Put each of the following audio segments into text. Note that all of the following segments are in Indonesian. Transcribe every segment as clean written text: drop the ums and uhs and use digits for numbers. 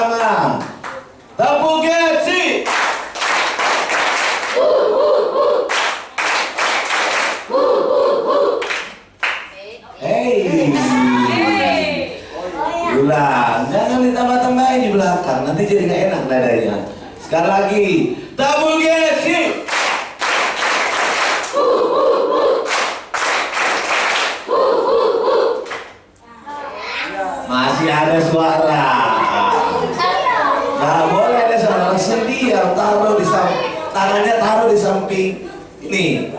bersama tepuk Getsi. Hey, ulang, jangan ditambah-tambahin di belakang, nanti jadi nggak enak nadanya. Sekali lagi, tepuk Getsi. Masih ada suara. Nah, boleh ada suara sedia, taruh di samping, tangannya taruh di samping ini,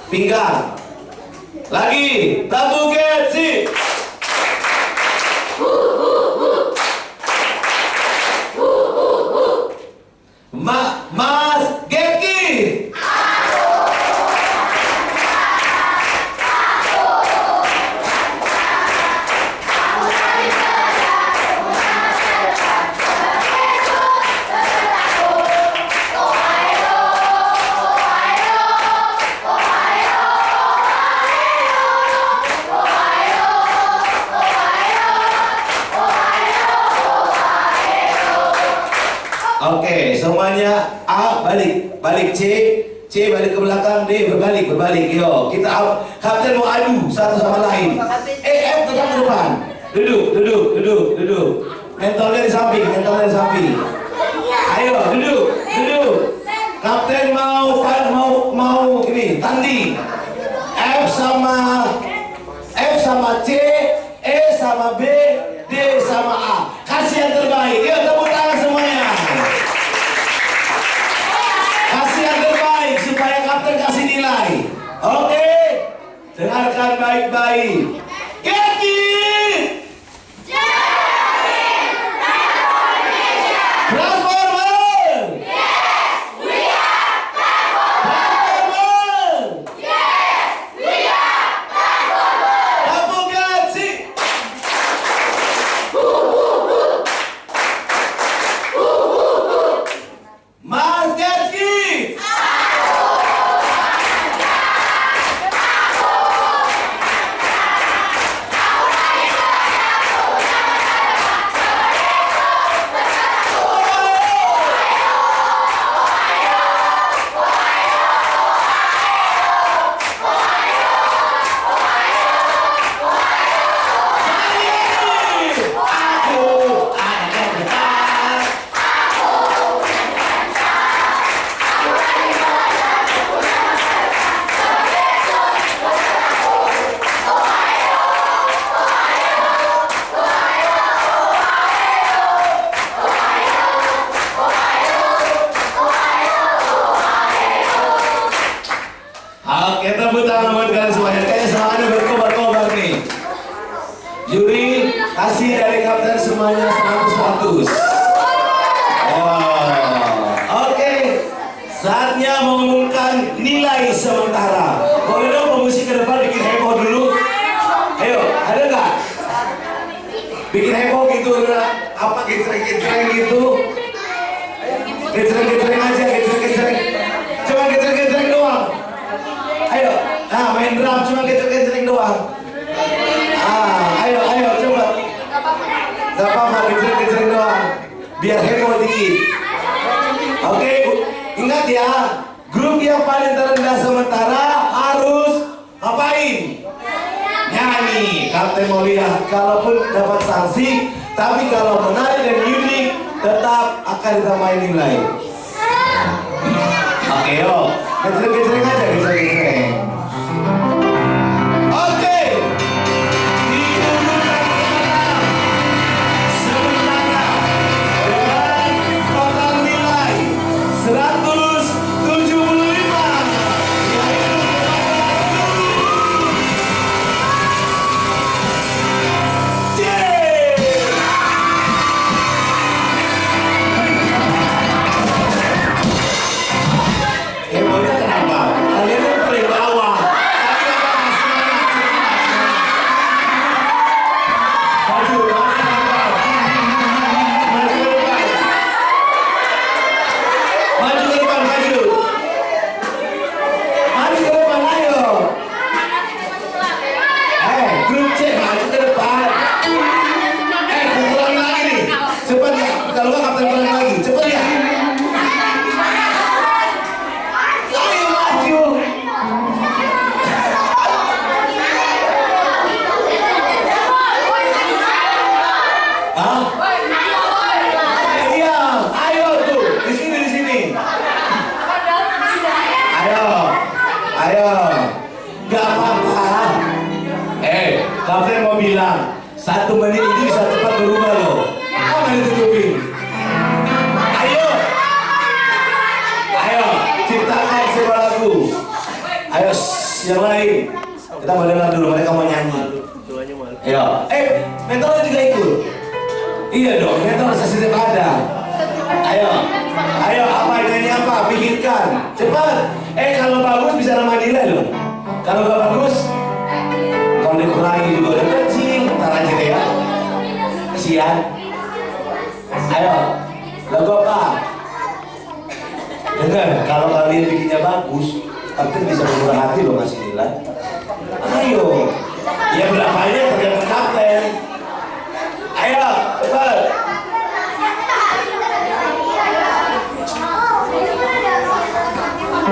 pinggang. Lagi, tepuk Getsi. Mas Geki. Oke, semuanya A balik C balik ke belakang, D berbalik. Yo, kita kapten mau adu satu sama lain. F tetap ke depan. Duduk. Mentornya di samping. Ayo, duduk. Kapten mau ini tanding. F sama C, E sama B, D sama A. Kasih yang terbaik. Yuk, tepuk tangan semuanya. Kasih yang terbaik supaya kapten kasih nilai. Oke, dengarkan baik-baik. Geki. Oke, tepuk tangan buat kalian semuanya. Kayaknya semuanya berkobar-kobar nih. Juri, kasih dari kapten semuanya 100. Wow. Oke, saatnya mengumumkan nilai sementara. Boleh dong pemusik ke depan bikin heboh dulu. Ayo, ada nggak? Bikin heboh gitu, apa gecreng gitu? Gecreng aja, gecreng. Cuma gecreng doang. Ayo, nah main drum cuma gecreng doang. Ayo coba. Gak apa-apa, gecreng doang. Biar heboh dikit. Oke, ingat ya, grup yang paling terendah sementara harus ngapain? Nyanyi. Kapten mau lihat, kalaupun dapat sanksi, tapi kalau menarik dan unik, tetap akan ditambahin nilai. Oke, yuk. Gecreng aja, gecreng. Oke. Sementara dengan total nilai 175, yaitu C. Hebohnya kenapa? Kalian kan paling bawah. yang lain. Kita mau dengar dulu, mereka mau nyanyi. Ayo, mentornya juga ikut. Iya dong, mentor setiap ada. Ayo, apa nyanyi apa? Pikirkan, cepat. Kalau bagus bisa nama nilai loh. Kalau gak bagus, kalau dikurangi juga udah kecil, ntar aja deh ya. Kasihan. Ayo, lagu apa? Dengar, kalau kalian bikinnya bagus, kapten bisa bermurah hati loh ngasih nilai. Ayo, ya berapanya tergantung kapten. Ayo, cepat.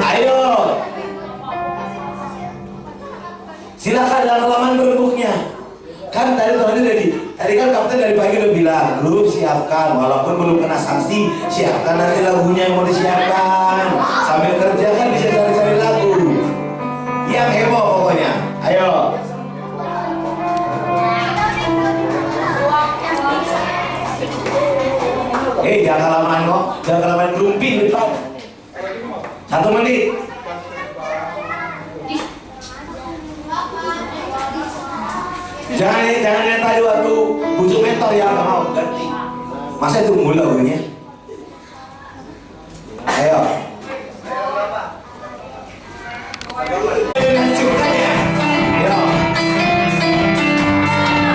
Ayo, silakan dalam halaman berebutnya. Kan tadi kan kapten dari pagi udah bilang, grup siapkan, walaupun belum kena sanksi, siapkan nanti lagunya yang mau disiapkan. Sambil kerja kan bisa cari-cari lagu yang heboh pokoknya. Ayo. Jangan kelamaan kok, jangan kelamaan grumpy depan. 1 menit. Jangan yang tadi waktu bujuk mentor ya, nggak mau ganti. Masa itu mulu lagunya? Ayo. Hancurkan ya. Ayo.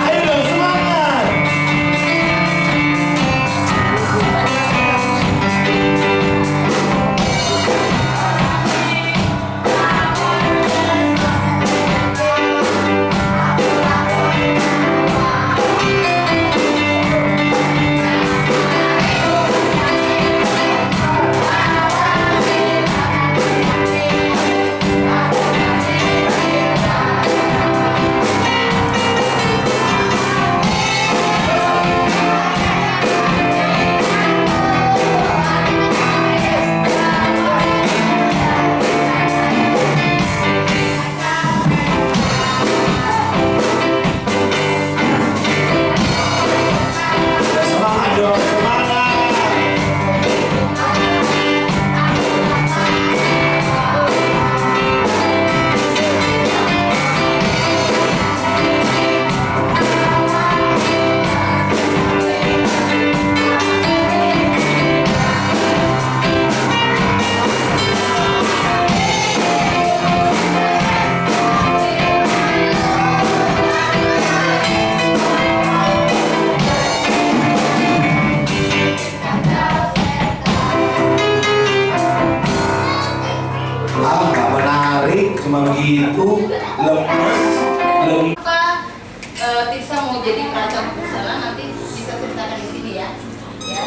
Ayo dong semangat. Cuma gitu, lemes. Tirsa mau jadi perancang busana, nanti bisa ceritakan di sini ya. Ya,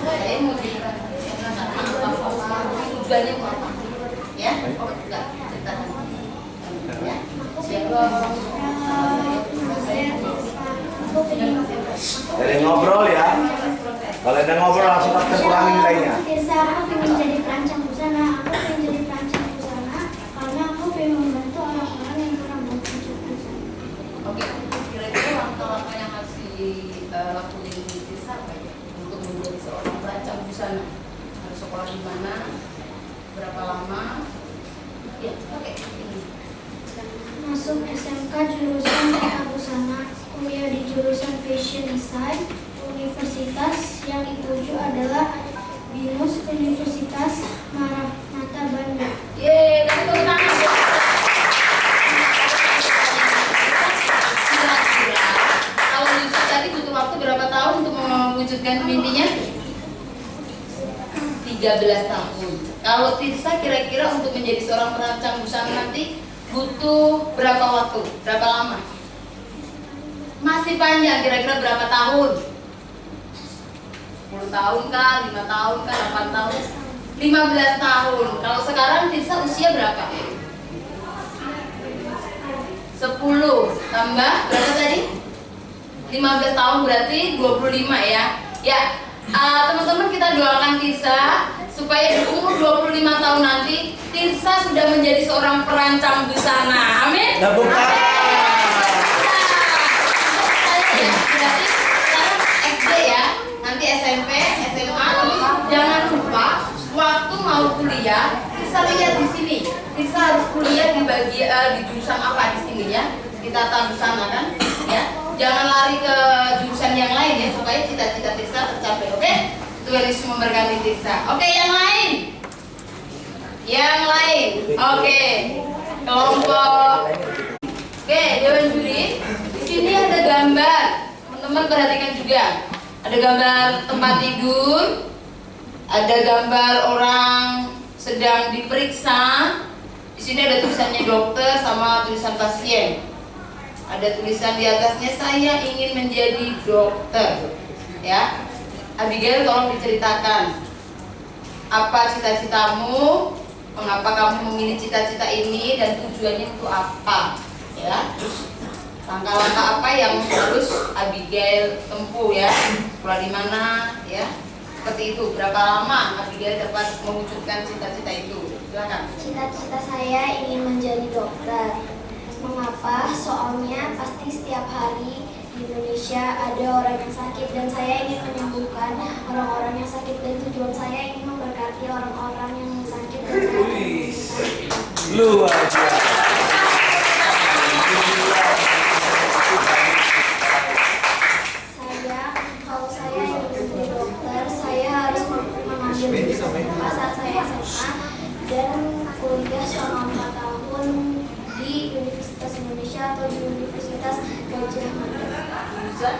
saya mau jadi perancang busana karena tujuannya mau apa? Ya, enggak ceritakan. Ya, siapa? Dari ngobrol ya. Kalau ada ngobrol langsung kita kurangin nilainya. Tirsa, aku ingin jadi perancang busana. Aku ingin jadi perancang busana karena aku ingin membantu orang-orang yang kurang berwujud busana. Oke, kira-kira langkah-langkah yang harus dilakukan di Tirsa apa ya untuk menjadi seorang perancang busana? Harus sekolah di mana? Berapa lama? Ya, oke. Masuk SMK jurusan Tata Busana, kuliah di jurusan Fashion Design. Universitas yang dituju adalah BINUS Universitas Maranatha Bandung. Yeay, dan tepuk tangan. Kira-kira kalau Yusuf tadi butuh waktu berapa tahun untuk mewujudkan mimpinya? 13 tahun. Kalau Tirsa kira-kira untuk menjadi seorang perancang busana nanti butuh berapa waktu? Berapa lama? Masih panjang, kira-kira berapa tahun? 10 tahun kah, 5 tahun kah, 8 tahun, 15 tahun. Kalau sekarang Tirsa usia berapa? 10 tambah berapa tadi? 15 tahun berarti 25 ya. Ya, teman-teman kita doakan Tirsa supaya di umur 25 tahun nanti Tirsa sudah menjadi seorang perancang busana. Amin. Berarti sekarang SD ya. Nanti SMP, SMA, tapi jangan lupa waktu mau kuliah Tirsa lihat di sini. Tirsa harus kuliah di di jurusan apa di sini ya? Kita tahu sana kan, ya. Jangan lari ke jurusan yang lain ya, supaya cita-cita Tirsa tercapai. Oke? Tuhan Yesus memberkati Tirsa. Oke, yang lain. Yang lain. Oke. Kelompok. Oke, Dewan Juri. Di sini ada gambar. Teman-teman perhatikan juga. Ada gambar tempat tidur. Ada gambar orang sedang diperiksa. Di sini ada tulisannya dokter sama tulisan pasien. Ada tulisan di atasnya, saya ingin menjadi dokter. Ya, Abigail, tolong diceritakan apa cita-citamu, mengapa kamu memilih cita-cita ini, dan tujuannya itu apa. Ya, terus langkah-langkah apa yang harus Abigail tempuh ya, sekolah di mana, ya. Seperti itu. Berapa lama Abigail dapat mewujudkan cita-cita itu? Silakan. Cita-cita saya ingin menjadi dokter. Mengapa? Soalnya pasti setiap hari di Indonesia ada orang yang sakit dan saya ingin menyembuhkan orang-orang yang sakit, dan tujuan saya ingin memberkati orang-orang yang sakit dan saya Luar biasa. Kalau saya ingin menjadi dokter, saya harus mengambil jurusan saat saya SMA dan kuliah selama 4 tahun di Universitas Indonesia atau di Universitas Gajah Mada.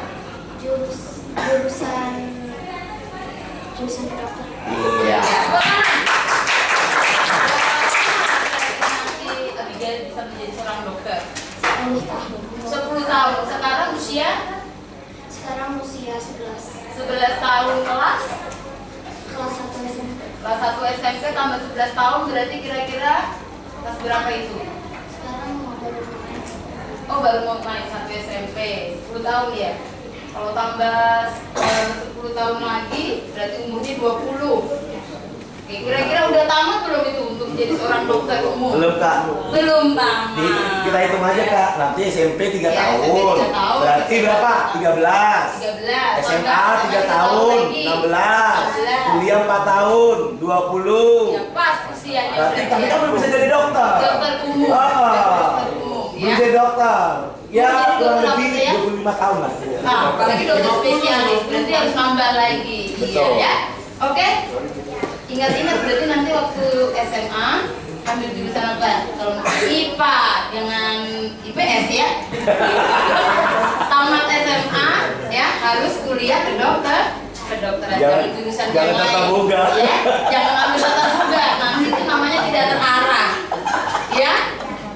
Jurusan kedokteran. Iya. Nanti Abigail bisa menjadi seorang dokter. 10 tahun. 10 tahun. Sekarang usia? Sekarang usia 11. 11 tahun kelas? Kelas 1 SMP. Kelas 1 SMP tambah 11 tahun berarti kira-kira kelas berapa itu? Sekarang mau baru main. Oh, baru mau naik 1 SMP. 10 tahun ya? Kalau tambah 10 tahun lagi berarti umurnya 20. Oke, kira-kira udah tamat belum itu untuk menjadi seorang dokter umum? Belum, Kak. Belum tamat. Kita hitung aja, Kak. Nanti SMP 3 Ya, tahun. SMP 3 tahun. Berarti berapa? 13. 13. SMA 3 tahun, 16. Kuliah 4 tahun, 20. Ya pas usianya. Berarti tapi kan belum bisa jadi dokter. Dokter umum. Dokter umum, Belum ya. jadi dokter. Ya, Jadi kurang dokter lebih apa ya? 25 tahun lah. Nah, apalagi dokter spesialis, berarti harus nambah lagi. Iya Betul. ya. Oke. Ingat-ingat berarti nanti waktu SMA ambil jurusan apa? Kalau IPA, jangan IPS ya. Tamat SMA ya harus kuliah kedokteran dari jurusan jangan yang lain. tata boga. Ya, jangan ambil tata boga. Nanti itu namanya tidak terarah. Ya.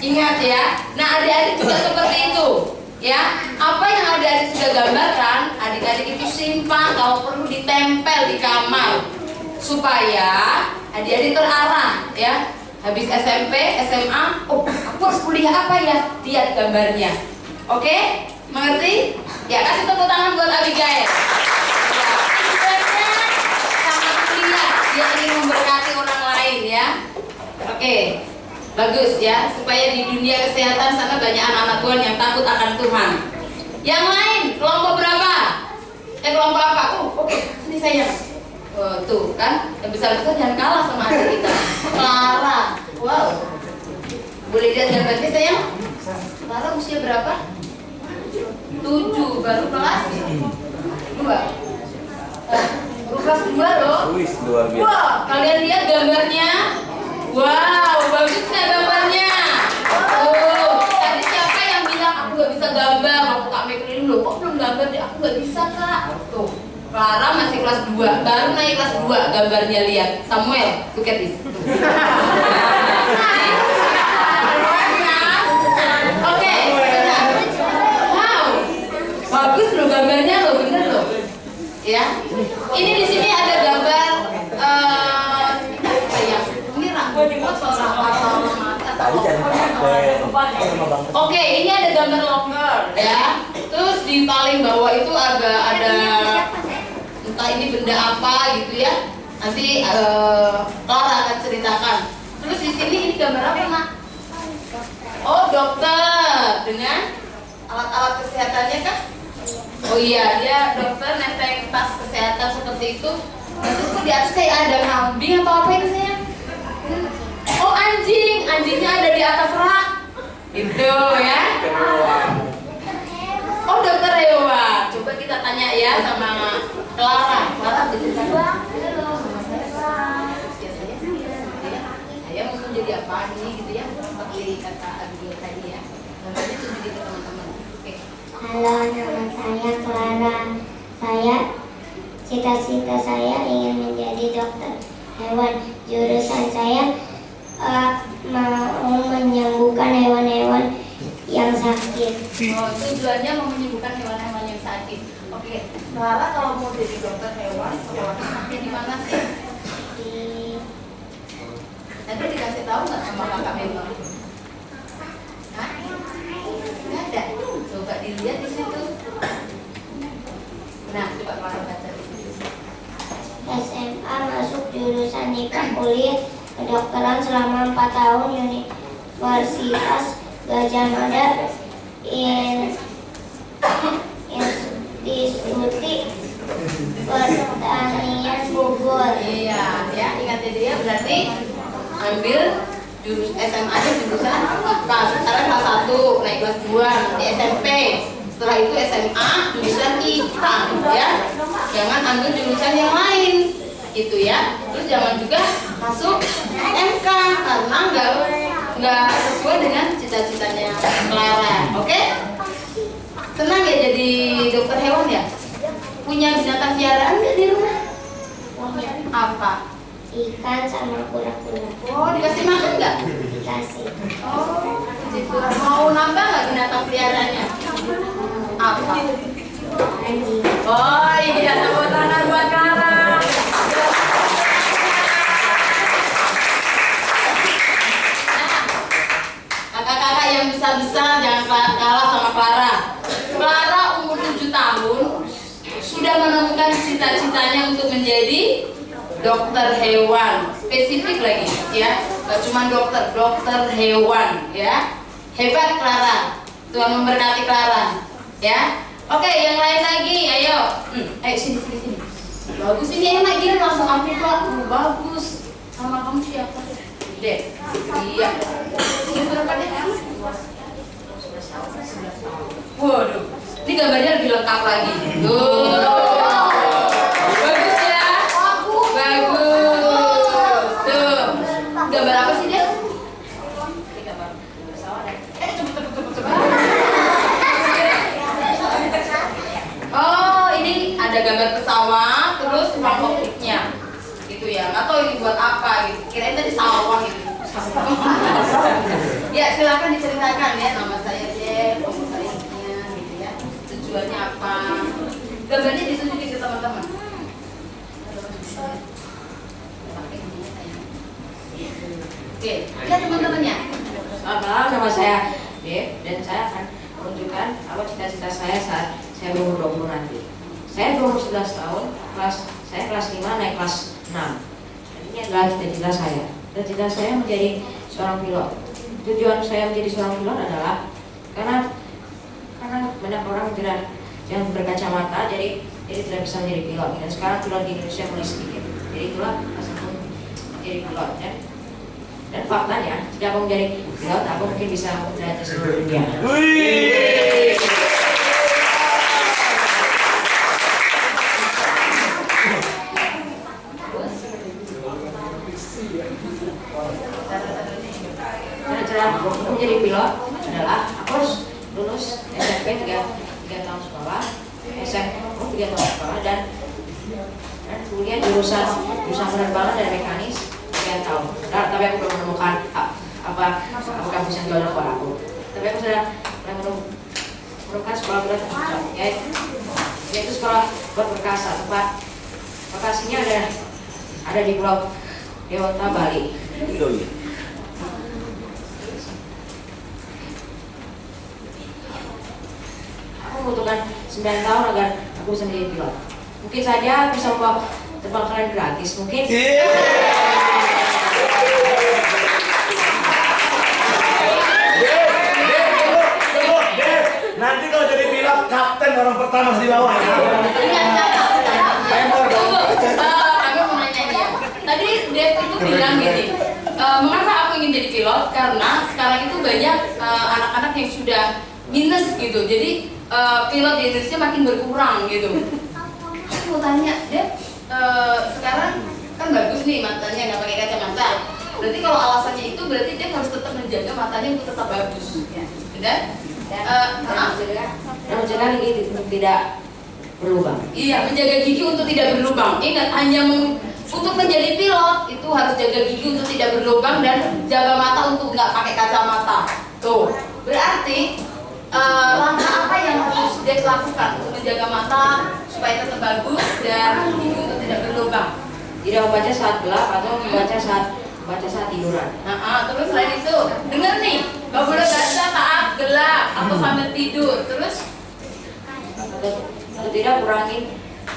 Ingat ya. Nah, adik-adik juga seperti itu. Ya, apa yang adik-adik sudah gambarkan, adik-adik itu simpan, kalau perlu ditempel di kamar supaya adik-adik terarah ya. Habis SMP, SMA, oh aku harus kuliah apa ya? Lihat gambarnya. Oke? Mengerti? Ya, kasih tepuk tangan buat Abigail. Ya, tujuannya sama kuliah, dia ingin memberkati orang lain ya. Oke. Bagus ya, supaya di dunia kesehatan sana banyak anak-anak Tuhan yang takut akan Tuhan. Yang lain, kelompok berapa? Kelompok apa? Oke, sini sayang. Tuh kan, yang besar-besar jangan kalah sama adik kita. Clara, wow. Boleh lihat gambarnya sayang? Clara usia berapa? 7, baru kelas 2. Baru kelas 2 loh. Wih, luar biasa. Wah, kalian lihat gambarnya? Wow, bagus nggak gambarnya? Oh, tadi siapa yang bilang aku nggak bisa gambar? Aku tak mikirin loh, kok belum gambar deh? Aku nggak bisa kak. Tuh, Clara masih kelas 2, baru naik kelas 2 gambarnya lihat. Samuel, look at this. Oke, wow, bagus loh gambarnya loh, bener loh. Ya, ini di sini ada gambar. Oke, ini ada gambar locker ya. Terus di paling bawah itu ada entah ini benda apa gitu ya. Nanti Clara akan ceritakan. Terus di sini ini gambar apa, Nak? Oh, dokter dengan alat-alat kesehatannya kan? Oh iya, dia dokter nenteng tas kesehatan seperti itu. Terus kok di atas kayak ada kambing atau apa ini sayang? Itu ya. Oh, dokter hewan. Coba kita tanya ya sama Clara. Clara bercerita. Saya mau jadi apa nih gitu ya? Seperti kata Abigail tadi ya. Nanti tunjukin ke teman-teman. Oke. Halo, nama saya Clara. Cita-cita saya ingin menjadi dokter hewan. Jurusan saya mau menyembuhkan hewan-hewan yang sakit. Oh, tujuannya mau menyembuhkan hewan-hewan yang sakit. Oke, Clara kalau mau jadi dokter hewan, sekolahnya di mana sih? Nanti dikasih tahu nggak sama kakak Melo? Hah? Nggak ada. Coba dilihat di situ. Nah, coba Clara baca di situ. SMA masuk jurusan IPA, kuliah kedokteran selama 4 tahun Universitas Gajah Mada, Institut Pertanian Bogor. Iya, ya ingat dia berarti ambil SMA nya jurusan kelas sekarang kelas 1 naik kelas 2 nanti SMP. Setelah itu SMA jurusan IPA ya. Jangan ambil jurusan yang lain gitu ya. Terus jangan juga masuk MK karena nggak sesuai dengan cita-citanya Clara. Oke? Senang ya jadi dokter hewan ya? Punya binatang piaraan nggak di rumah? Punya apa? Ikan sama kura-kura. Oh, dikasih makan nggak? Dikasih. Oh, gitu. Mau nambah nggak binatang peliharaannya? Apa? Anjing. Oh iya, tepuk tangan buat Clara. Kakak-kakak yang besar-besar jangan kalah sama Clara. Clara umur 7 tahun sudah menemukan cita-citanya untuk menjadi dokter hewan. Spesifik lagi ya, gak cuma dokter hewan ya. Hebat Clara. Tuhan memberkati Clara ya. Oke, yang lain lagi, ayo. Ayo sini. Bagus ini enak gini langsung ambil Kak. Bagus. Sama kamu siapa? Dek. Iya. Ini berapa dek? 11 tahun. Waduh. Ini gambarnya lebih lengkap lagi. Bagus ya. Bagus. Tuh. Gambar apa sih dia? Ini gambar pesawat. Cepet. Oh, ini ada gambar pesawat, terus ruang kokpitnya, gitu ya. Nggak tahu ini buat apa, gitu. Kirain tadi sawah gitu. Ya, silakan diceritakan ya. Nama saya Jeff, umur saya sekian, gitu ya. Tujuannya apa? Gambarnya ditunjukin ke teman-teman. Oke, lihat teman-temannya. Selamat malam, nama saya Dev dan saya akan menunjukkan apa cita-cita saya saat saya berumur 20 nanti. Saya berumur 11 tahun, saya kelas 5 naik kelas 6. Ini adalah cita-cita saya. Cita-cita saya menjadi seorang pilot. Tujuan saya menjadi seorang pilot adalah karena banyak orang yang berkacamata jadi tidak bisa menjadi pilot. Dan sekarang pilot di Indonesia mulai sedikit. Jadi itulah asal menjadi pilot ya. Dan faktanya, jika aku menjadi pilot, aku mungkin bisa menjelajah seluruh dunia. Cara aku menjadi pilot adalah aku harus lulus SMP 3 tahun sekolah, SMA 3 tahun sekolah dan kuliah jurusan penerbangan dan mekanis 3 tahun. Tapi aku belum menemukan apa kampus yang cocok buat aku. Tapi aku sudah menemukan sekolah buat cocok, yaitu sekolah buat perkasa. Tempat lokasinya ada di Pulau Dewata, Bali. Aku membutuhkan 9 tahun agar aku bisa menjadi pilot. Mungkin saja aku bisa membawa terbang kalian gratis, mungkin. Nanti kalau jadi pilot, kapten orang pertama di bawah. Kami mau nanya dia. Tadi Dev itu bilang gini, Mengapa aku ingin jadi pilot? Karena sekarang itu banyak anak-anak yang sudah minus gitu. Jadi pilot di Indonesia makin berkurang gitu. Aku mau tanya, Dep, sekarang kan bagus nih matanya nggak pakai kacamata. Berarti kalau alasannya itu berarti dia harus tetap menjaga matanya untuk tetap bagus. Benar? Menjaga gigi untuk tidak berlubang. Iya, menjaga gigi untuk tidak berlubang. Ingat, untuk menjadi pilot itu harus jaga gigi untuk tidak berlubang dan jaga mata untuk nggak pakai kacamata. Tuh, berarti langkah apa yang harus dia lakukan untuk menjaga mata supaya tetap bagus dan gigi untuk tidak berlubang? Tidak membaca saat gelap atau membaca saat tiduran. Terus selain itu, dengar nih, nggak boleh baca saat gelap atau sambil tidur. Terus atau tidak kurangi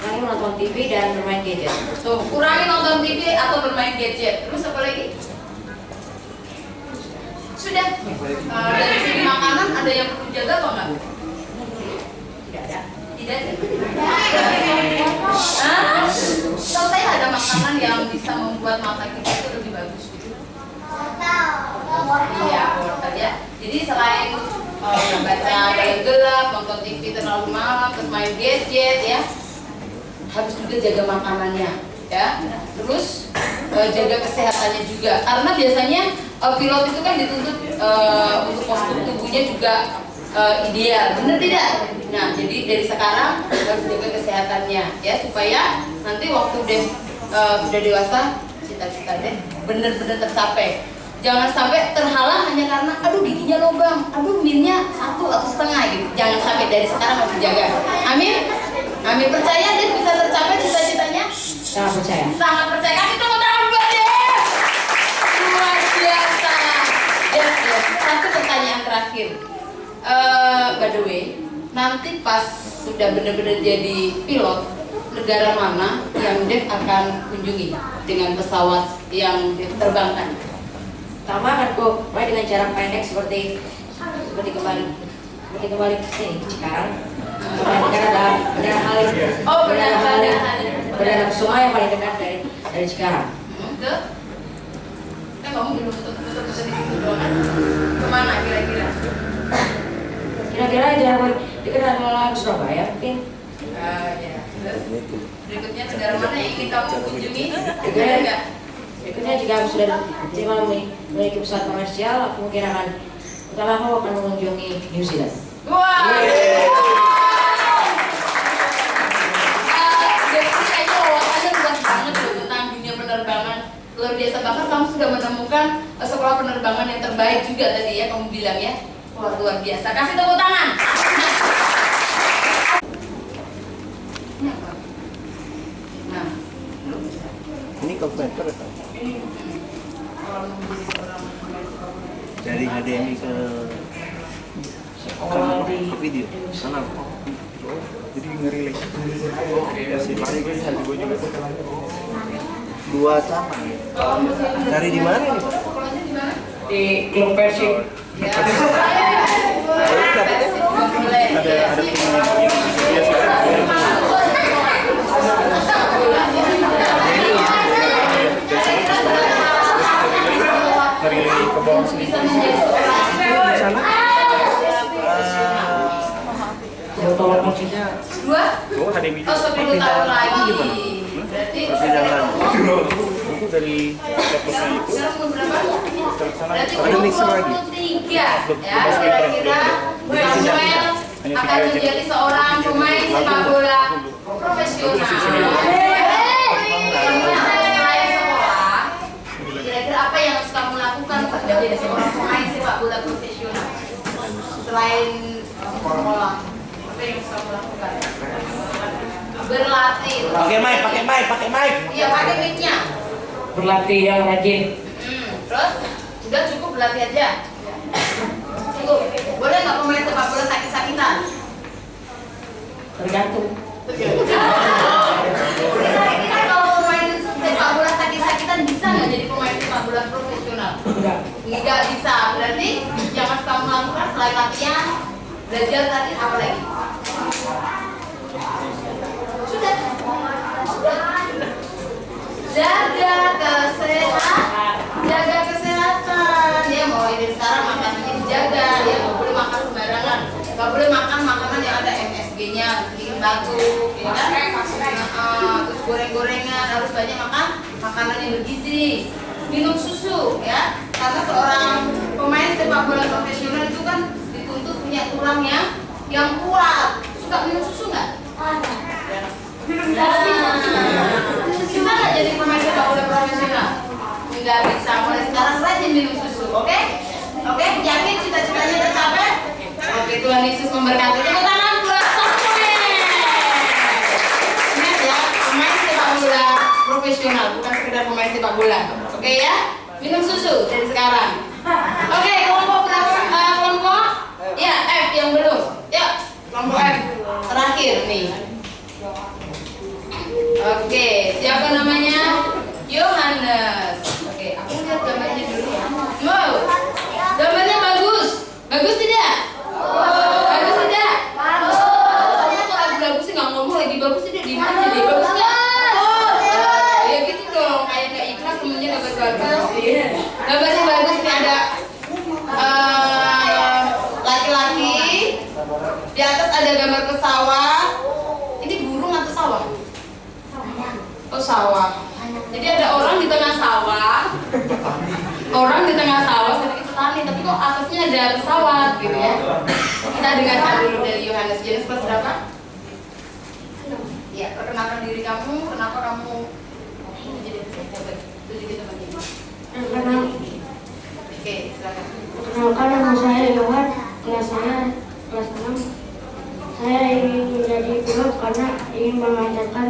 menonton TV dan bermain gadget. tuh, kurangi nonton TV atau bermain gadget. Terus apa lagi? Sudah. Dari segi makanan ada yang perlu jaga apa enggak? Tidak ada. Tidak ada. Tahu saya ada makanan yang bisa membuat mata kita itu lebih bagus gitu. Iya, wortel ya. Jadi selain baca yang gelap, nonton TV terlalu malam, terus main gadget ya, harus juga jaga makanannya ya. Terus jaga kesehatannya juga. Karena biasanya pilot itu kan dituntut untuk postur tubuhnya juga ideal, benar tidak? Nah, jadi dari sekarang harus jaga kesehatannya ya supaya nanti waktu udah dewasa cita-cita deh benar-benar tercapai. Jangan sampai terhalang hanya karena aduh giginya lubang, aduh minnya 1 atau setengah gitu. Jangan sampai, dari sekarang harus dijaga. Amin. Amin, percaya dia bisa tercapai cita-citanya? Sangat percaya. Sangat percaya. Kasih tepuk tangan buat dia. Luar biasa. Ya, satu pertanyaan terakhir. By the way, nanti pas sudah benar-benar jadi pilot, negara mana yang Dev akan kunjungi dengan pesawat yang Dev terbangkan? Pertama akan ku mulai dengan jarak pendek seperti kembali ke sini ke Cikarang. Karena ada Bandara Halim. Oh, Bandara Halim. Bandara Kusuma yang paling dekat dari Cikarang. Kamu belum betul-betul di situ doang. Kemana kira-kira? Kira-kira jarak paling dekat adalah Surabaya mungkin. Ya. Terus berikutnya negara mana yang ingin kamu kunjungi? Ada nggak? Berikutnya jika aku sudah diterima memiliki pesawat komersial, aku mungkin pertama aku akan mengunjungi New Zealand. Wah. Jadi kayaknya wawasannya luas banget loh tentang dunia penerbangan. Luar biasa banget, kamu sudah menemukan sekolah penerbangan yang terbaik juga tadi ya, kamu bilang ya. Wah, luar biasa. Kasih tepuk tangan. Nah, Ini kalkulator atau? Dari HDMI ke video sana. Jadi ngerilek. Kasih lari gue juga. 2 cabang. Cari di mana nih, Pak? Di klub Persib. ya. Ada ngeriling ke bawah sini. Bisa menjadi seorang Di sana? Tower maksudnya 2 Oh, HDMI. Oh, 10 tahun lagi. Berarti Masih jalan. Itu dari laptopnya itu. sekarang umur berapa? Ke sana. Berarti Ada mixer lagi. 23 ya, kira-kira Samuel akan menjadi seorang pemain sepak bola profesional. Selain sekolah, kira-kira apa yang harus kamu lakukan untuk menjadi seorang pemain sepak bola profesional? Selain sekolah, apa yang harus kamu lakukan? Berlatih. Pakai mic. Iya, pakai mic-nya. berlatih yang rajin. Terus udah cukup berlatih aja. Cukup. Boleh nggak pemain sepak bola sakit-sakitan? Tergantung. Kira-kira kalau pemain sepak bola sakit-sakitan bisa nggak jadi pemain sepak bola profesional? Enggak. Nggak bisa. Berarti yang harus kamu lakukan selain latihan, belajar tadi apa lagi? Sudah. Jaga kesehatan. batuk, ya kan? Terus goreng-gorengan, harus banyak makan makanan yang bergizi. Minum susu, ya, karena seorang pemain sepak bola profesional itu kan dituntut punya tulang yang kuat. Suka minum susu nggak? Bisa nggak jadi pemain sepak bola profesional? Nggak bisa. Mulai sekarang rajin minum susu, oke? Oke, yakin cita-citanya tercapai? Oke, Tuhan Yesus memberkati. Tepuk tangan buat Samuel. Ingat ya, pemain sepak bola profesional, bukan sekedar pemain sepak bola. Oke ya, minum susu dari sekarang. Oke, kelompok berapa? Kelompok? Ya, F yang belum. Ya, kelompok F terakhir nih. Oke, siapa namanya? Yohanes. Oke, aku lihat gambarnya dulu ya. Wow, gambarnya bagus. Bagus tidak? Bagus tidak? Bagus. Saya kok lagu-lagu sih nggak ngomong lagi bagus tidak? Di mana jadi bagus nggak? Ya gitu dong, kayak nggak ikhlas temennya gambar bagus. Gambarnya bagus nih, ada laki-laki. Di atas ada gambar pesawat. Ini burung atau sawah? Oh, sawah. Jadi ada orang di tengah sawah. Orang di tengah sawah sedikit petani, tapi kok atasnya ada pesawat gitu ya. Kita dengarkan dulu dari Yohanes. Yohanes kelas berapa? Ya, perkenalkan diri kamu, kenapa kamu jadi pejabat? Itu jadi teman-teman. Oke, silakan. Perkenalkan, nama saya Yohan, kelas 6. Saya ingin menjadi pilot karena ingin mengajarkan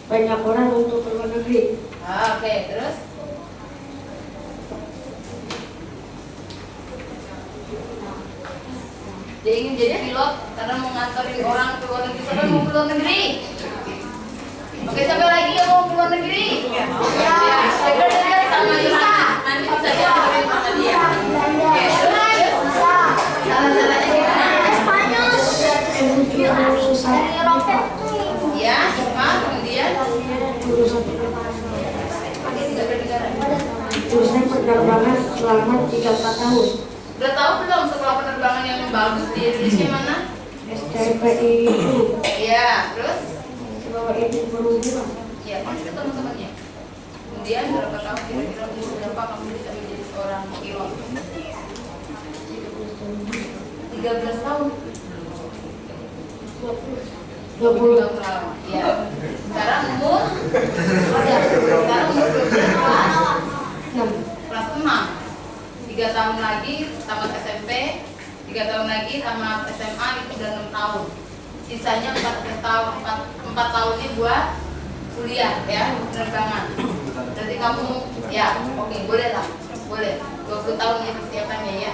banyak orang untuk ke luar negeri. Oke, terus? Dia ingin jadi pilot karena mau nganterin orang ke luar negeri. Siapa yang mau ke luar negeri? Oke, siapa lagi yang mau ke luar negeri? Ya, dengar sama Yohanes. Nanti bisa diantarin sama dia. Oke, terus? Cara-caranya gimana? Ya, kemudian Jurusan penerbangan selama 3-4 tahun. udah tahu belum sekolah penerbangan yang bagus di Indonesia mana? STPI itu. Iya, terus? Bahwa itu berhubungan. Ya, pasti ketemu temannya. Kemudian berapa tahun kira-kira umur berapa kamu bisa menjadi seorang pilot? 13 tahun. 20 tahun. Ya. Sekarang umur? Sekarang umur 12 kelas 6. 3 tahun lagi tamat SMP, 3 tahun lagi tamat SMA, itu udah 6 tahun. Sisanya 4 tahun ini buat kuliah ya, penerbangan. Berarti kamu ya, oke, boleh lah. Boleh. 20 tahun ya persiapannya ya.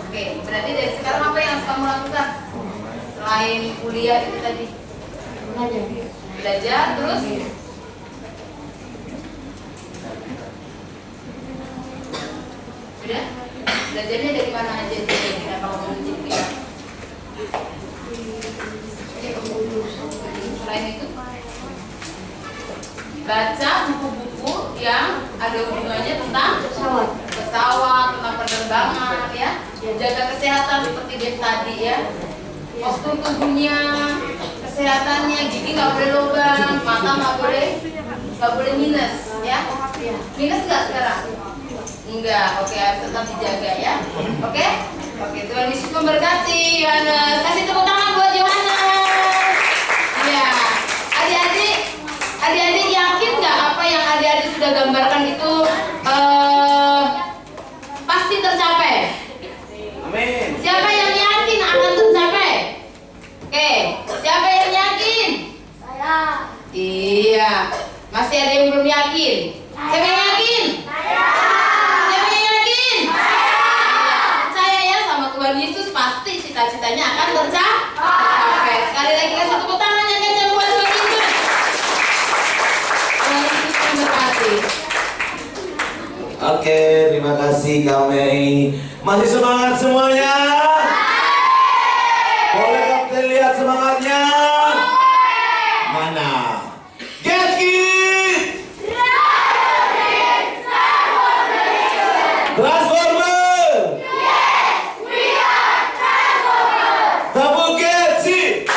Oke, berarti dari sekarang apa yang harus kamu lakukan? Selain kuliah itu tadi? Belajar terus? Sudah? Belajarnya dari mana aja kira-kira kalau mau menjadi pilot? Selain itu, baca buku-buku yang ada hubungannya tentang pesawat, tentang penerbangan ya. Jaga kesehatan seperti Dev tadi ya. Postur tubuhnya, kesehatannya, gigi nggak boleh lubang, mata nggak boleh minus ya. Minus nggak sekarang? Enggak, oke, harus tetap dijaga ya. Oke? Oke, Tuhan Yesus memberkati Yohanes. Kasih tepuk tangan buat Yohanes. Ya, adik-adik yakin nggak apa yang adik-adik sudah gambarkan itu pasti tercapai? Amin. Siapa yang yakin akan tercapai? Oke, siapa yang yakin? Saya. Iya, masih ada yang belum yakin. Siapa yang yakin? Siapa yang yakin? Percaya ya sama Tuhan Yesus, pasti cita-citanya akan tercapai. Sekali lagi kasih tepuk tangan yang kencang buat Tuhan Yesus. Tuhan Yesus memberkati. Oke, terima kasih kami. Masih semangat semuanya? Boleh Kapten lihat semangatnya? Mana? Get it! Transformer! Yes, we are Transformers. Double get it!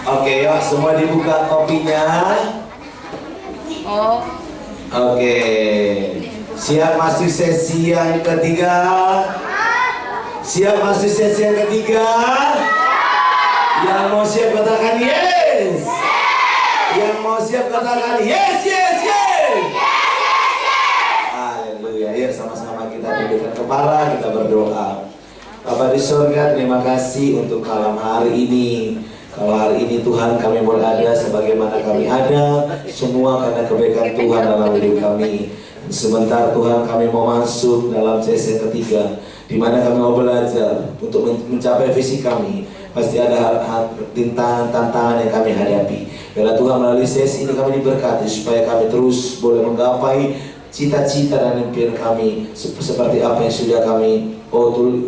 Oke, yuk semua dibuka kopinya. Oh. Oke. Siap masuk sesi yang ketiga? Siap masuk sesi yang ketiga? Yang mau siap katakan yes. Yang mau siap katakan yes, yes, yes. Haleluya. Yuk sama-sama kita tundukkan kepala, kita berdoa. Bapa di surga, terima kasih untuk malam hari ini. Kalau hari ini Tuhan kami berada sebagaimana kami ada, semua karena kebaikan Tuhan dalam hidup kami. Sebentar Tuhan kami mau masuk dalam sesi ketiga, di mana kami mau belajar untuk mencapai visi kami. Pasti ada tantangan yang kami hadapi. Bila Tuhan melalui sesi ini kami diberkati supaya kami terus boleh menggapai cita-cita dan impian kami seperti apa yang sudah kami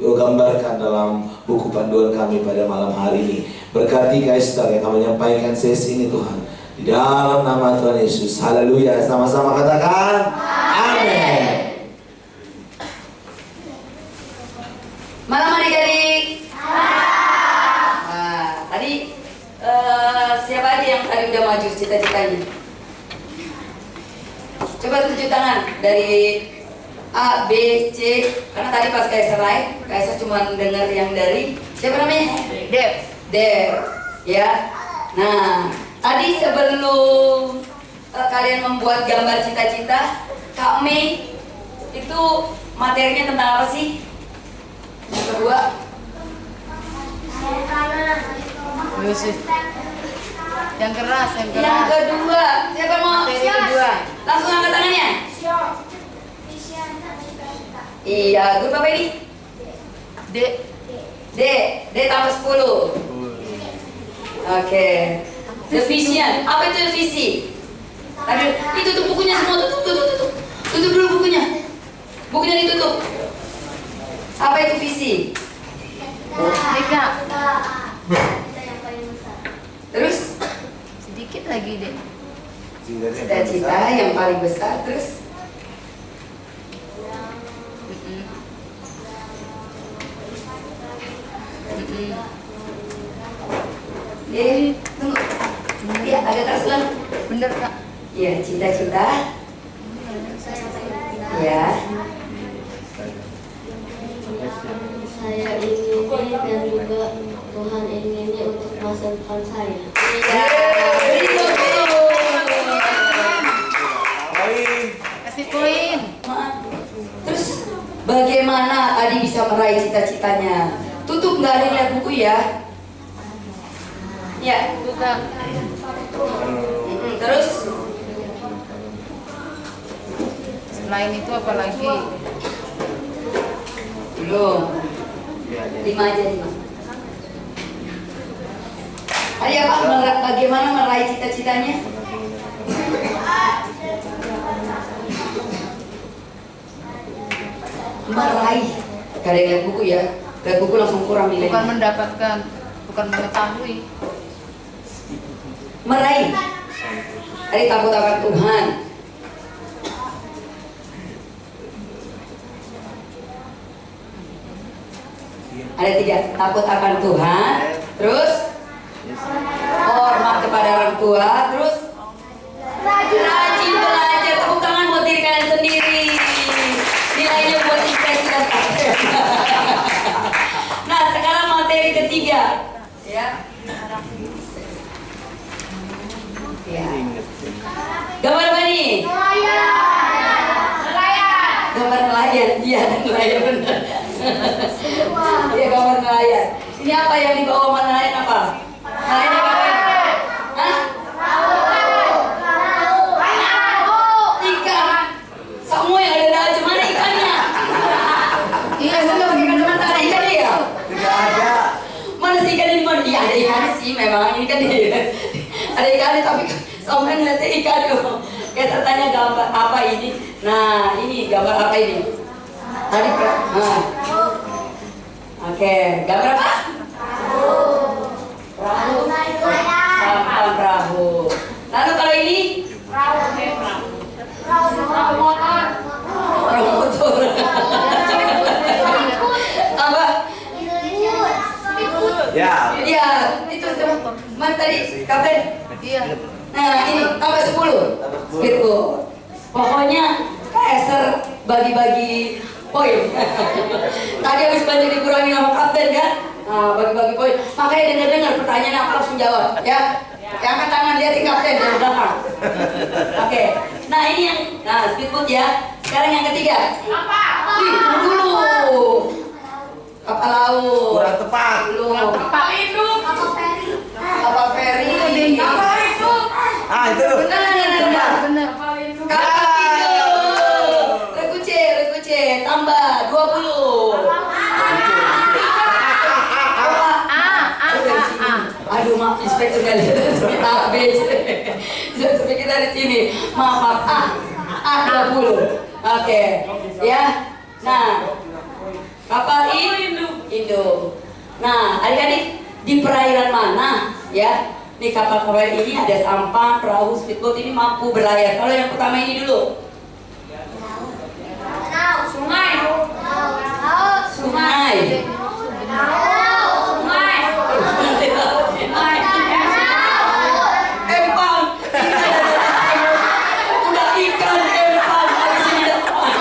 gambarkan dalam buku panduan kami pada malam hari ini. Berkati Kaisar yang kami menyampaikan sesi ini Tuhan, di dalam nama Tuhan Yesus. Haleluya. Sama-sama katakan amin. Malam adik-adik. Nah, tadi siapa aja yang tadi udah maju cita-citanya? Coba tunjuk tangan dari A, B, C. Karena tadi pas Kaisar live, Kaisar cuma dengar yang dari siapa namanya? Dev, ya. Nah, tadi sebelum kalian membuat gambar cita-cita, Kak Mei itu materinya tentang apa sih? Yang kedua, Yang keras. yang kedua, siapa mau? Materi kedua. Langsung angkat tangannya. Iya, grup apa ini? D tambah 10. Oke. The vision. Apa itu the visi? Tadi ditutup bukunya semua, tutup. Tutup dulu bukunya. Bukunya ditutup. Apa itu visi? Tiga. Terus Sedikit lagi deh. cita-cita yang paling besar. Terus tunggu. Ya, agak keras kan? Bener Kak. Ya, cita-cita. Ya. Saya ingin dan juga Tuhan inginnya untuk masa depan saya. Iya. Kasih poin. Maaf. Terus bagaimana Adi bisa meraih cita-citanya? Tutup, nggak ada yang lihat buku ya. Ya. Buka. Terus Selain itu apa lagi? belum. 5 aja 5. Adi apa? Bagaimana meraih cita-citanya? Meraih. Gak ada yang lihat buku ya. Lihat buku langsung kurang nilainya. Bukan mendapatkan, bukan mengetahui. Meraih. Tadi takut akan Tuhan. Ada 3, takut akan Tuhan. Terus hormat kepada orang tua. Terus rajin belajar. Tepuk tangan buat diri kalian sendiri. Nilainya buat cita-cita. Nah, sekarang materi ketiga. Ya. Gambar apa nih? Gambar nelayan. Iya, nelayan benar. Iya, gambar nelayan. Ini apa yang dibawa sama nelayan apa? Nelayan apa? Hah? Ikan. Semua yang ada dalam mana ikannya? Iya, Saya bener. pakai kacamata ada ikan ya? Tidak ada. Mana sih ikan ini? Iya, ada ikannya sih memang. Ini kan ada ikannya tapi sampai ngeliatnya ikan tuh. Kayak tertanya gambar apa ini? Nah, ini gambar apa ini? Tadi nah. Oke, gambar apa? Perahu. Sampan perahu. Lalu kalau ini? Perahu motor. Apa? Ya. Iya, itu Mana tadi kapten? Iya. Nah ini tambah 10 speedboat. Pokoknya KSR bagi-bagi poin. Tadi habis banyak dikurangi sama kapten kan? Nah, bagi-bagi poin. Makanya dengar-dengar pertanyaan apa langsung jawab ya. Angkat tangan lihat kapten dari belakang. Oke. Nah ini yang speedboat ya. Sekarang yang ketiga. Apa? Wih, tunggu dulu. Kapal laut. Kurang tepat. Belum. Kapal hidup. Kapal feri. Kapal hidup. Ah, itu. Benar. Bener. Kapal hidup. Rekuce, tambah 20. Aduh maaf, inspektur nggak lihat kita B. Inspektur kita di sini. Maaf. 20. Oke, ya. Nah, kapal Indo. Nah, adik-adik di perairan mana ya? Nih kapal-kapal ini ada sampan, perahu, speedboat ini mampu berlayar. Kalau yang pertama ini dulu. Sungai. Empang. Udah ikan empang habis ini dapat.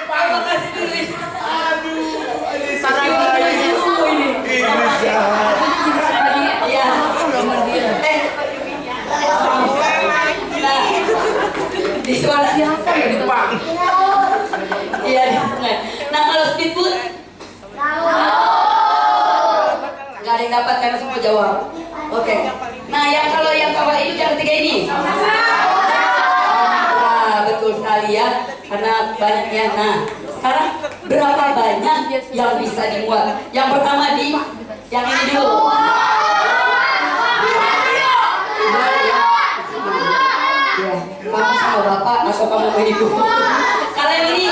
Terima kasih dulu. Iya. Di suara siapa ya? Iya. Nah kalau speedboat nggak ada yang dapat karena semua jawab. Oke. Nah kalau yang kapal ini yang ketiga ini. Nah betul sekali ya karena banyaknya. Nah sekarang berapa banyak yang bisa dimuat? Yang pertama yang ini dulu. Ya, kamu sama bapak atau kamu sama ibu? Kalau yang ini.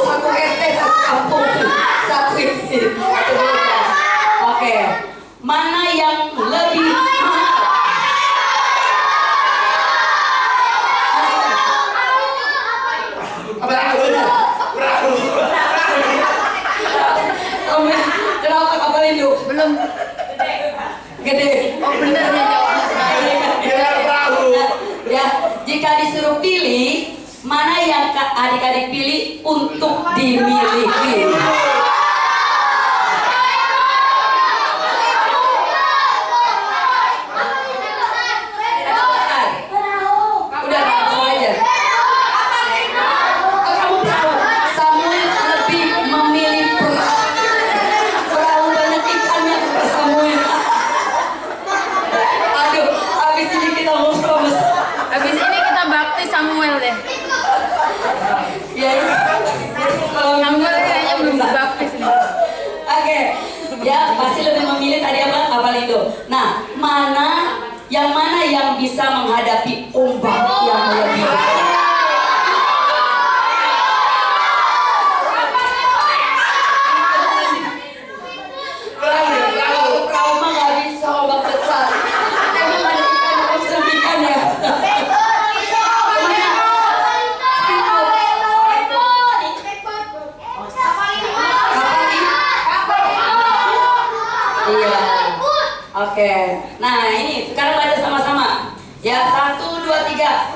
Satu RT, satu kampung, satu ini. Oke, mana yang lebih mahal? Kenapa kapal Indo? Belum. Gede. Oh bener ya jawabnya. Ya, jika disuruh pilih, mana yang adik-adik pilih untuk dimiliki? Udah langsung aja. Oh, kamu perahu. Samuel lebih memilih perahu. Perahu banyak ikannya kata Samuel. Aduh, habis ini kita ngobrol. Habis ini kita bakti Samuel deh. Ya, kalau Samuel kayaknya belum dibaptis nih. Oke, ya pasti lebih memilih tadi apa kapal itu. Nah, yang mana yang bisa menghadapi ombak yang lebih besar? Perahu mah nggak bisa ombak besar. Emang ada ikan yang bisa ikan ya? Iya. Oke. Nah ini sekarang baca sama-sama. Ya 1, 2, 3.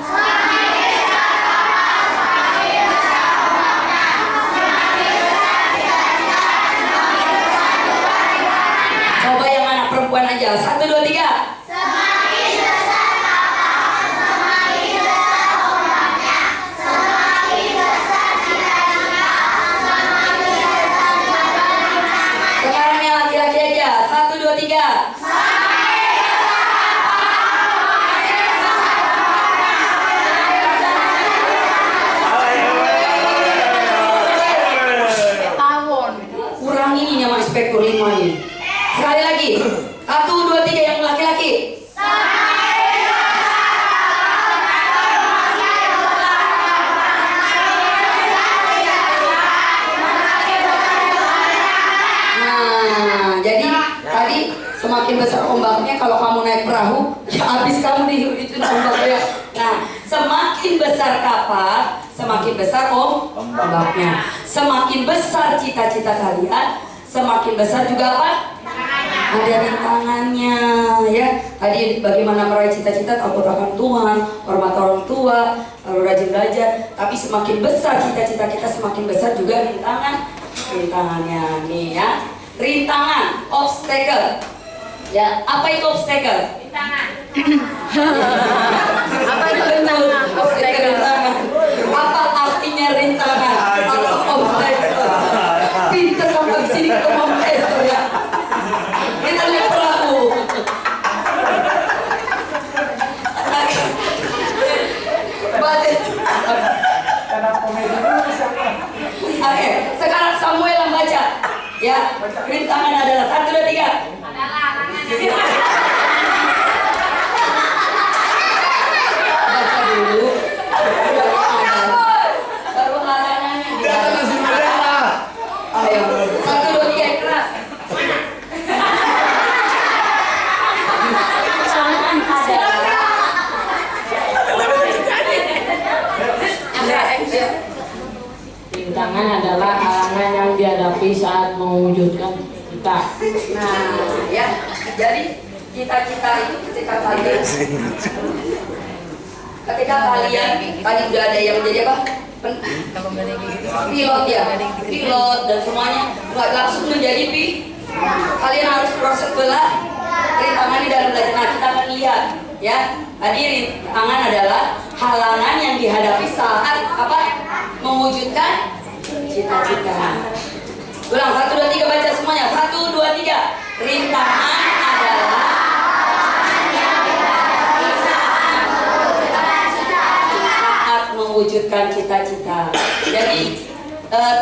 Coba yang anak perempuan aja. 1, 2, 3. Sekarang yang laki-laki aja. 1, 2, 3. Tawon. Kurang ini sama inspektur 5 nih. Sekali lagi. 1, 2, 3 yang laki-laki. Nah, jadi tadi semakin besar ombaknya kalau kamu naik perahu, ya habis kamu di itu ombaknya. Semakin besar kapal, semakin besar ombaknya. Semakin besar cita-cita kalian, semakin besar juga apa? Ada rintangannya, ya. Tadi bagaimana meraih cita-cita, takut akan Tuhan, hormat orang tua, lalu rajin belajar. Tapi semakin besar cita-cita kita, semakin besar juga rintangannya nih ya. Rintangan, obstacle. Ya, apa itu obstacle? Rintangan. Apa itu rintangan? Obstacle rintangan. Apa artinya rintangan? Atau obstacle? Pinter sampai di sini ketemu obstacle ya. Kita lihat pelaku. Oke, sekarang Samuel yang baca. Ya, rintangan adalah 1, 2, 3. Baca dulu. Baru halangannya. Jangan kasih mereka. Ayo, 1, 2, 3 keras. Rintangan adalah halangan yang dihadapi saat mewujudkan cita. Nah, ya. Jadi cita-cita itu ketika kalian tadi udah ada yang menjadi apa? Pilot ya, pilot dan semuanya nggak langsung menjadi kalian harus proses rintangan di dalam belajar. Nah, kita akan lihat ya. Tadi rintangan adalah halangan yang dihadapi saat apa? Mewujudkan cita-cita. Ulang, 1, 2, 3 baca semuanya. 1, 2, 3. Rintangan adalah saat mewujudkan cita-cita. Jadi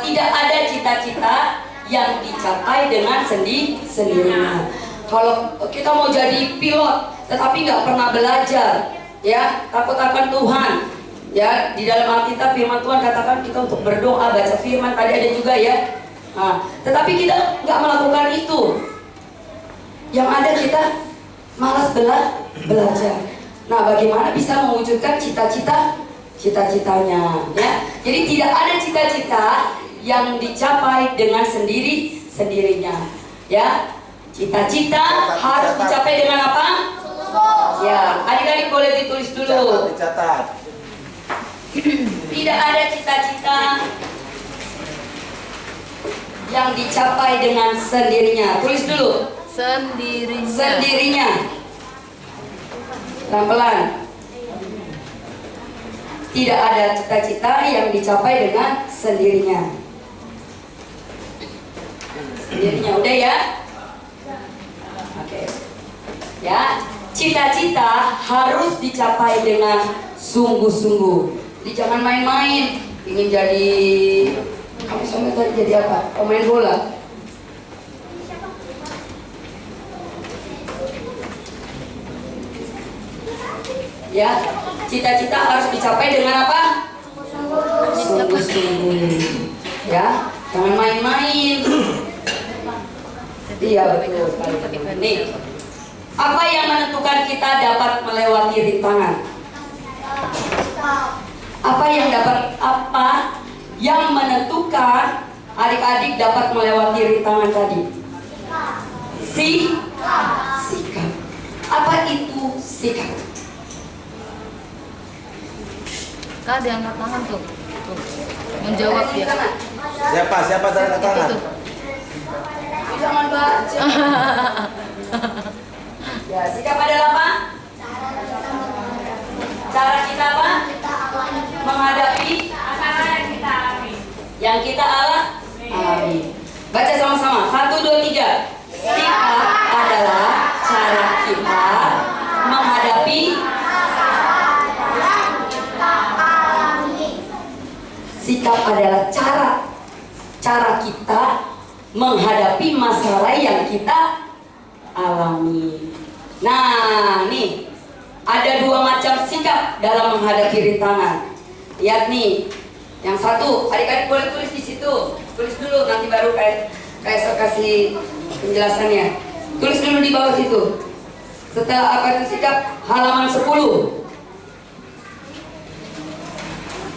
tidak ada cita-cita yang dicapai dengan sendirinya. Kalau kita mau jadi pilot tetapi nggak pernah belajar, ya takut akan Tuhan, ya di dalam Alkitab firman Tuhan katakan kita untuk berdoa, baca firman tadi ada juga ya. Nah, tetapi kita nggak melakukan itu. Yang ada kita malas belajar. Nah, bagaimana bisa mewujudkan cita-citanya? Ya, jadi tidak ada cita-cita yang dicapai dengan sendirinya. Ya, cita-cita harus dicapai dengan apa? Ya, adik-adik boleh ditulis dulu. Dicatat. Tidak ada cita-cita yang dicapai dengan sendirinya. Tulis dulu. Sendirinya. Pelan-pelan. Tidak ada cita-cita yang dicapai dengan sendirinya. Sendirinya udah ya? Oke. Ya, cita-cita harus dicapai dengan sungguh-sungguh. Jadi jangan main-main. Ingin jadi kamu sama tadi jadi apa? Pemain bola. Ya, cita-cita harus dicapai dengan apa? Sungguh-sungguh. Ya, jangan main-main. Iya betul sekali. Nih, apa yang menentukan kita dapat melewati rintangan? Apa yang menentukan adik-adik dapat melewati rintangan tadi? Sikap. Apa itu sikap? Kak, dia angkat tangan tuh. Menjawab dia. Siapa angkat tangan? Itu. Jangan baca. Ya, sikap adalah apa? Cara kita apa? Menghadapi yang kita alami. Baca sama-sama. 1, 2, 3. Sikap adalah cara kita menghadapi sikap adalah cara kita menghadapi masalah yang kita alami. Nah, nih ada 2 macam sikap dalam menghadapi rintangan. Lihat nih, yang satu, adik-adik boleh tulis di situ. Tulis dulu, nanti baru kayak saya kasih penjelasannya. Tulis dulu di bawah situ. Setelah apa itu sikap, halaman 10.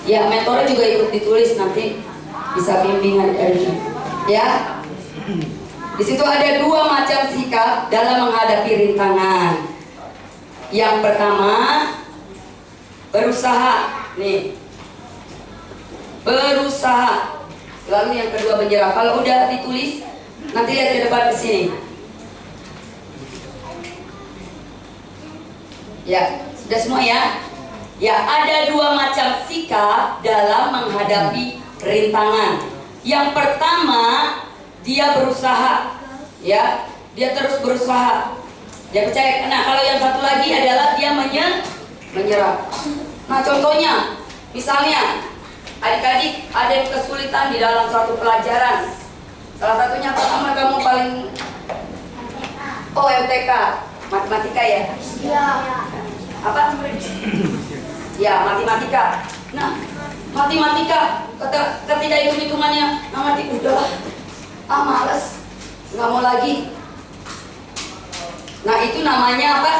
Ya, mentornya juga ikut ditulis, nanti bisa bimbingan dari ya. Di situ ada 2 macam sikap dalam menghadapi rintangan. Yang pertama, berusaha, nih, berusaha. Lalu yang kedua, menyerah. Kalau udah ditulis, nanti lihat ke depan ke sini. Ya, sudah semua ya. Ya, ada 2 macam sikap dalam menghadapi rintangan. Yang pertama, dia berusaha, ya, dia terus berusaha. Dia percaya. Nah, kalau yang satu lagi adalah dia menyerah. Nah, contohnya, misalnya, adik-adik ada yang kesulitan di dalam suatu pelajaran. Salah satunya pertama kamu paling MTK, matematika ya? Iya. Apa? Ya, matematika. Nah, matematika ketika hitung-hitungannya, nanti udahlah, malas, nggak mau lagi. Nah, itu namanya apa?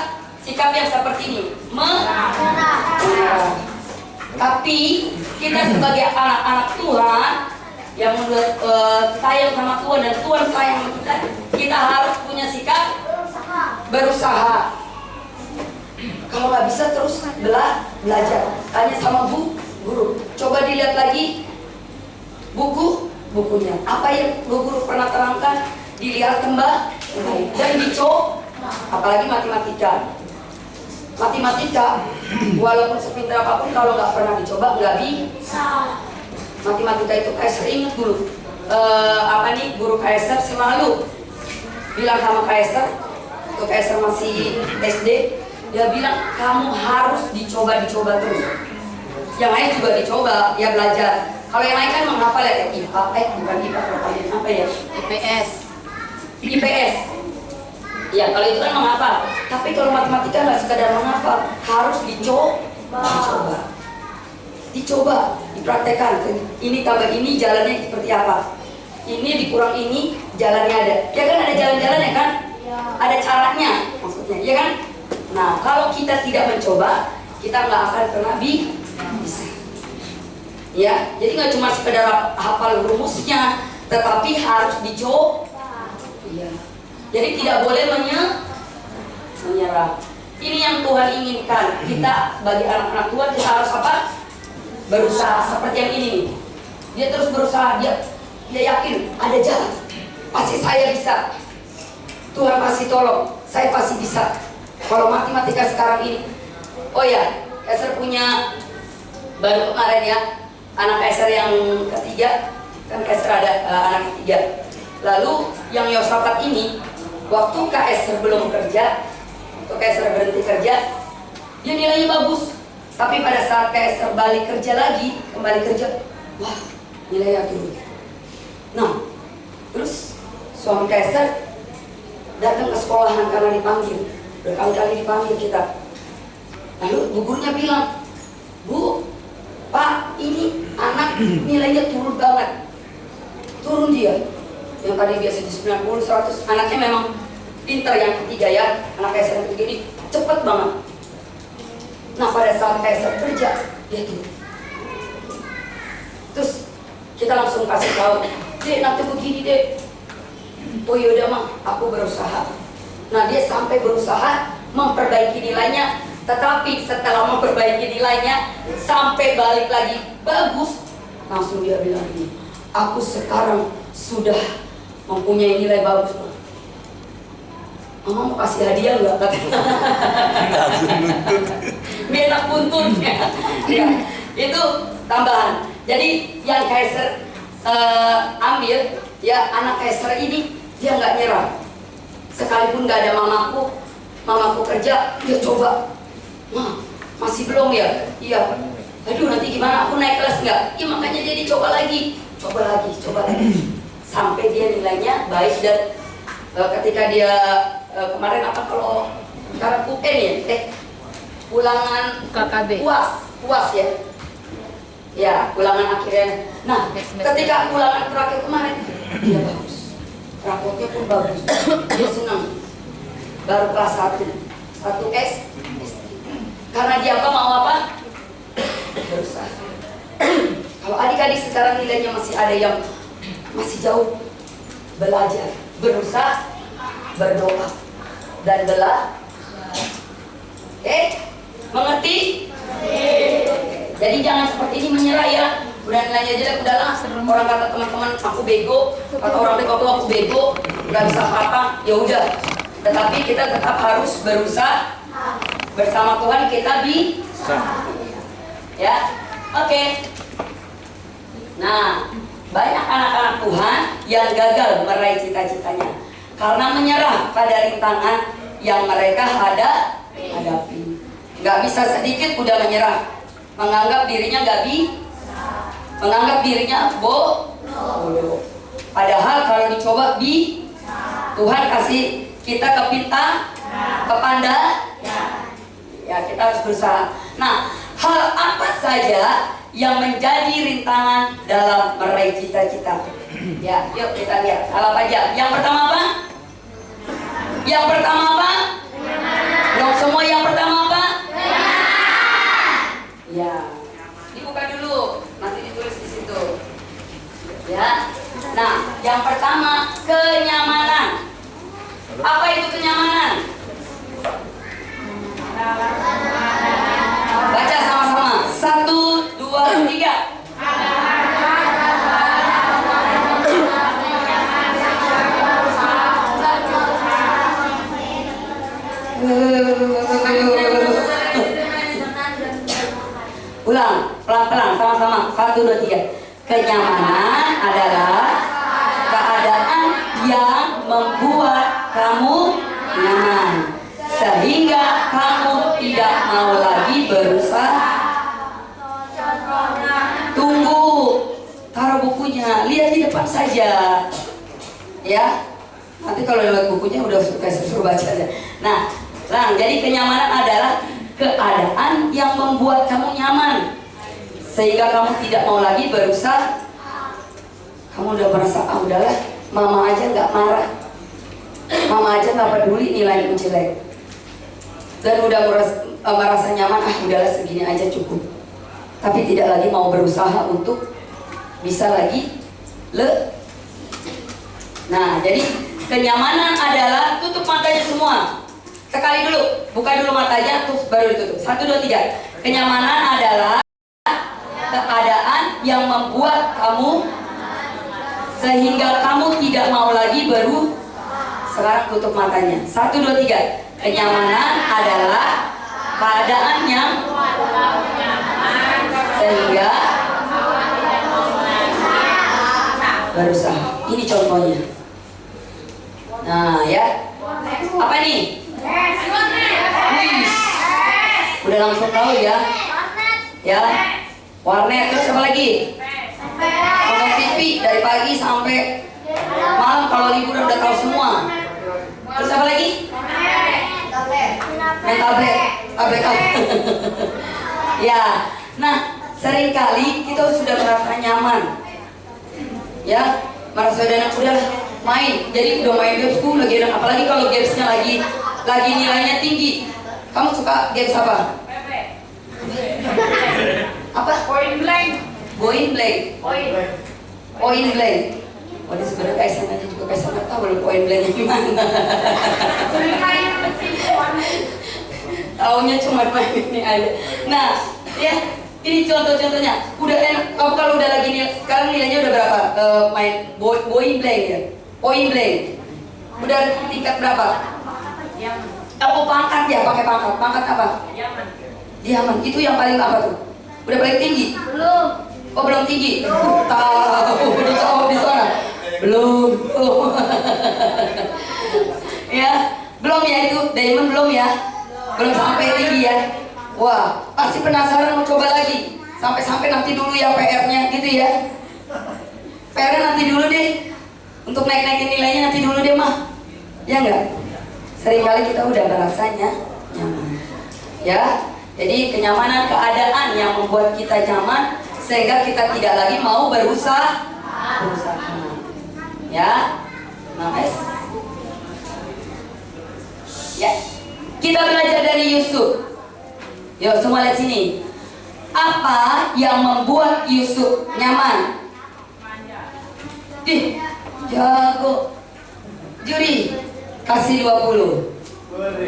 Sikap yang seperti ini, menyerah. Tapi kita sebagai anak-anak Tuhan yang menurut sayang sama Tuhan dan Tuhan sayang sama kita, kita harus punya sikap berusaha. Kalau nggak bisa terus belajar, tanya sama guru. Coba dilihat lagi bukunya. Apa yang guru pernah terangkan, dilihat kembali dan dicoba. Apalagi matematika. Walaupun sepintar apapun, kalau nggak pernah dicoba nggak bisa. Matematika itu Kaiser ingat dulu. Guru Kaiser selalu bilang sama Kaiser, waktu Kaiser masih SD, dia bilang kamu harus dicoba terus. Yang lain juga dicoba, ya belajar. Kalau yang lain kan menghafal ya, bukan IPA, apa ya? IPS. Ya, kalau itu kan menghafal. Tapi kalau matematika nggak sekadar menghafal, harus dicoba, dipraktekkan. Ini tambah ini jalannya seperti apa? Ini dikurang ini jalannya ada. Ya kan ada jalan-jalannya kan? Ya. Ada caranya maksudnya, ya kan? Nah, kalau kita tidak mencoba, kita nggak akan pernah bisa. Ya, jadi nggak cuma sekedar hafal rumusnya, tetapi harus dicoba. Ya. Jadi tidak boleh menyerah. Ini yang Tuhan inginkan. Kita sebagai anak-anak Tuhan, kita harus apa? Berusaha. Seperti yang ini nih. Dia terus berusaha. Dia yakin ada jalan. Pasti saya bisa. Tuhan pasti tolong. Saya pasti bisa. Kalau matematika sekarang ini. Oh ya, Kaiser punya baru kemarin ya, anak Kaiser yang ketiga. Kan Kaiser ada anak ketiga. Lalu yang Yosafat ini, waktu Kaiser belum kerja, waktu Kaiser berhenti kerja, dia nilainya bagus. Tapi pada saat Kaiser balik kerja lagi, kembali kerja, wah, nilainya turun. Nah, terus suami Kaiser datang ke sekolahan karena dipanggil, berkali-kali dipanggil kita. Lalu bu gurunya bilang, Bu, Pak, ini anak nilainya turun banget. Turun dia. Yang tadi biasa di 90, 100, anaknya memang pintar yang ketiga ya, anak Kaiser yang ketiga ini cepet banget. Nah, pada saat Kaiser kerja, dia tuh. Terus kita langsung kasih tahu, Dek, nanti begini Dek. Oh yaudah Mak, aku berusaha. Nah, dia sampai berusaha memperbaiki nilainya, tetapi setelah memperbaiki nilainya sampai balik lagi bagus, langsung dia bilang ini, aku sekarang sudah mempunyai nilai bagus. Mama mau kasih hadiah nggak? Enak buntutnya. Ya, itu tambahan. Jadi yang Kaiser ambil, ya anak Kaiser ini dia nggak nyerah. Sekalipun nggak ada mamaku kerja, dia coba. Nah, masih belum ya? Iya. Aduh, nanti gimana? Aku naik kelas nggak? Iya, makanya dia coba lagi. Sampai dia nilainya baik. Dan ketika dia kemarin apa kalau sekarang UN ya, ulangan KKB UAS ya. Ya, ulangan akhirnya. Nah, ketika ulangan terakhir kemarin dia bagus. Rapotnya pun bagus. Dia senang. Baru kelas 1 S. Karena dia mau apa? Berusaha. Kalau adik-adik sekarang nilainya masih ada yang masih jauh, belajar, berusaha, berdoa, dan Oke? Mengerti? Jadi jangan seperti ini menyerah ya. Udah nilainya jelek, udahlah. Orang kata teman-teman aku bego, kata orang tua aku bego, nggak bisa apa-apa, ya udah. Tetapi kita tetap harus berusaha, bersama Tuhan kita bisa. Ya, oke. Nah, banyak anak-anak Tuhan yang gagal meraih cita-citanya karena menyerah pada rintangan yang mereka hadapi. Nggak bisa sedikit udah menyerah, menganggap dirinya menganggap dirinya bodoh. Padahal kalau dicoba Tuhan kasih kita kepandaian. Ya, kita harus berusaha. Nah, hal apa saja yang menjadi rintangan dalam meraih cita-cita? Ya, yuk kita lihat. Hal apa aja? Yang pertama apa? Belum semua. Yang pertama apa? Ya, dibuka dulu. Nanti ditulis di situ. Ya. Nah, yang pertama kenyamanan. Apa itu kenyamanan? Baca sama-sama. 1, 2, 3. Ulang, pelan-pelan, sama-sama. 1, 2, 3. Kenyamanan adalah keadaan yang membuat kamu nyaman, sehingga kamu tidak mau lagi berusaha. Tunggu, taruh bukunya, lihat di depan saja. Ya, nanti kalau lihat bukunya udah suruh baca aja. Nah, jadi kenyamanan adalah keadaan yang membuat kamu nyaman, sehingga kamu tidak mau lagi berusaha. Kamu udah merasa, udahlah, mama aja nggak marah, mama aja nggak peduli nilaimu jelek, dan udah merasa nyaman, udahlah segini aja cukup. Tapi tidak lagi mau berusaha untuk bisa lagi Nah, jadi kenyamanan adalah tutup matanya semua. Sekali dulu, buka dulu matanya, terus baru ditutup. 1, 2, 3. Kenyamanan adalah keadaan yang membuat kamu sehingga kamu tidak mau lagi sekarang tutup matanya. 1, 2, 3. Kenyamanan adalah keadaan yang sehingga berusaha. Ini contohnya. Nah, ya. Apa nih? Udah langsung tahu ya. Ya. Warnet, terus apa lagi? Nonton TV dari pagi sampai malam, kalau liburan udah tahu semua. Terus apa lagi? Main tablet. Ya. Nah, seringkali kita sudah merasa nyaman. Ya, merasa udah main. Jadi udah main games lagi enak. Apalagi kalau gamesnya lagi nilainya tinggi. Kamu suka games apa? Apa? Point blank. Waduh, sebenarnya kayak sana aja juga kayak sana tahu belum point blank gimana. Taunya cuma main ini aja. Nah, ya, ini contoh-contohnya. Udah enak. Kamu kalau udah lagi sekarang nilainya udah berapa? Main point blank ya. Point blank. Udah tingkat berapa? Aku pangkat ya, pakai pangkat. Pangkat apa? Diamond. Itu yang paling apa tuh? Udah paling tinggi? Belum. Oh, belum tinggi. Tahu dijawab di sana. Belum. Ya, belum ya itu. Diamond belum ya? Belum sampai tinggi ya. Wah, pasti penasaran mau coba lagi. Sampai nanti dulu ya PR-nya gitu ya. PR-nya nanti dulu deh. Untuk naik-naikin nilainya nanti dulu deh mah. Ya enggak? Seringkali kita udah merasanya nyaman. Ya, jadi kenyamanan keadaan yang membuat kita nyaman sehingga kita tidak lagi mau berusaha. Ya, nice. Ya, kita belajar dari Yusuf. Yuk semua lihat sini. Apa yang membuat Yusuf nyaman? Ih, jago. Juri, kasih 20.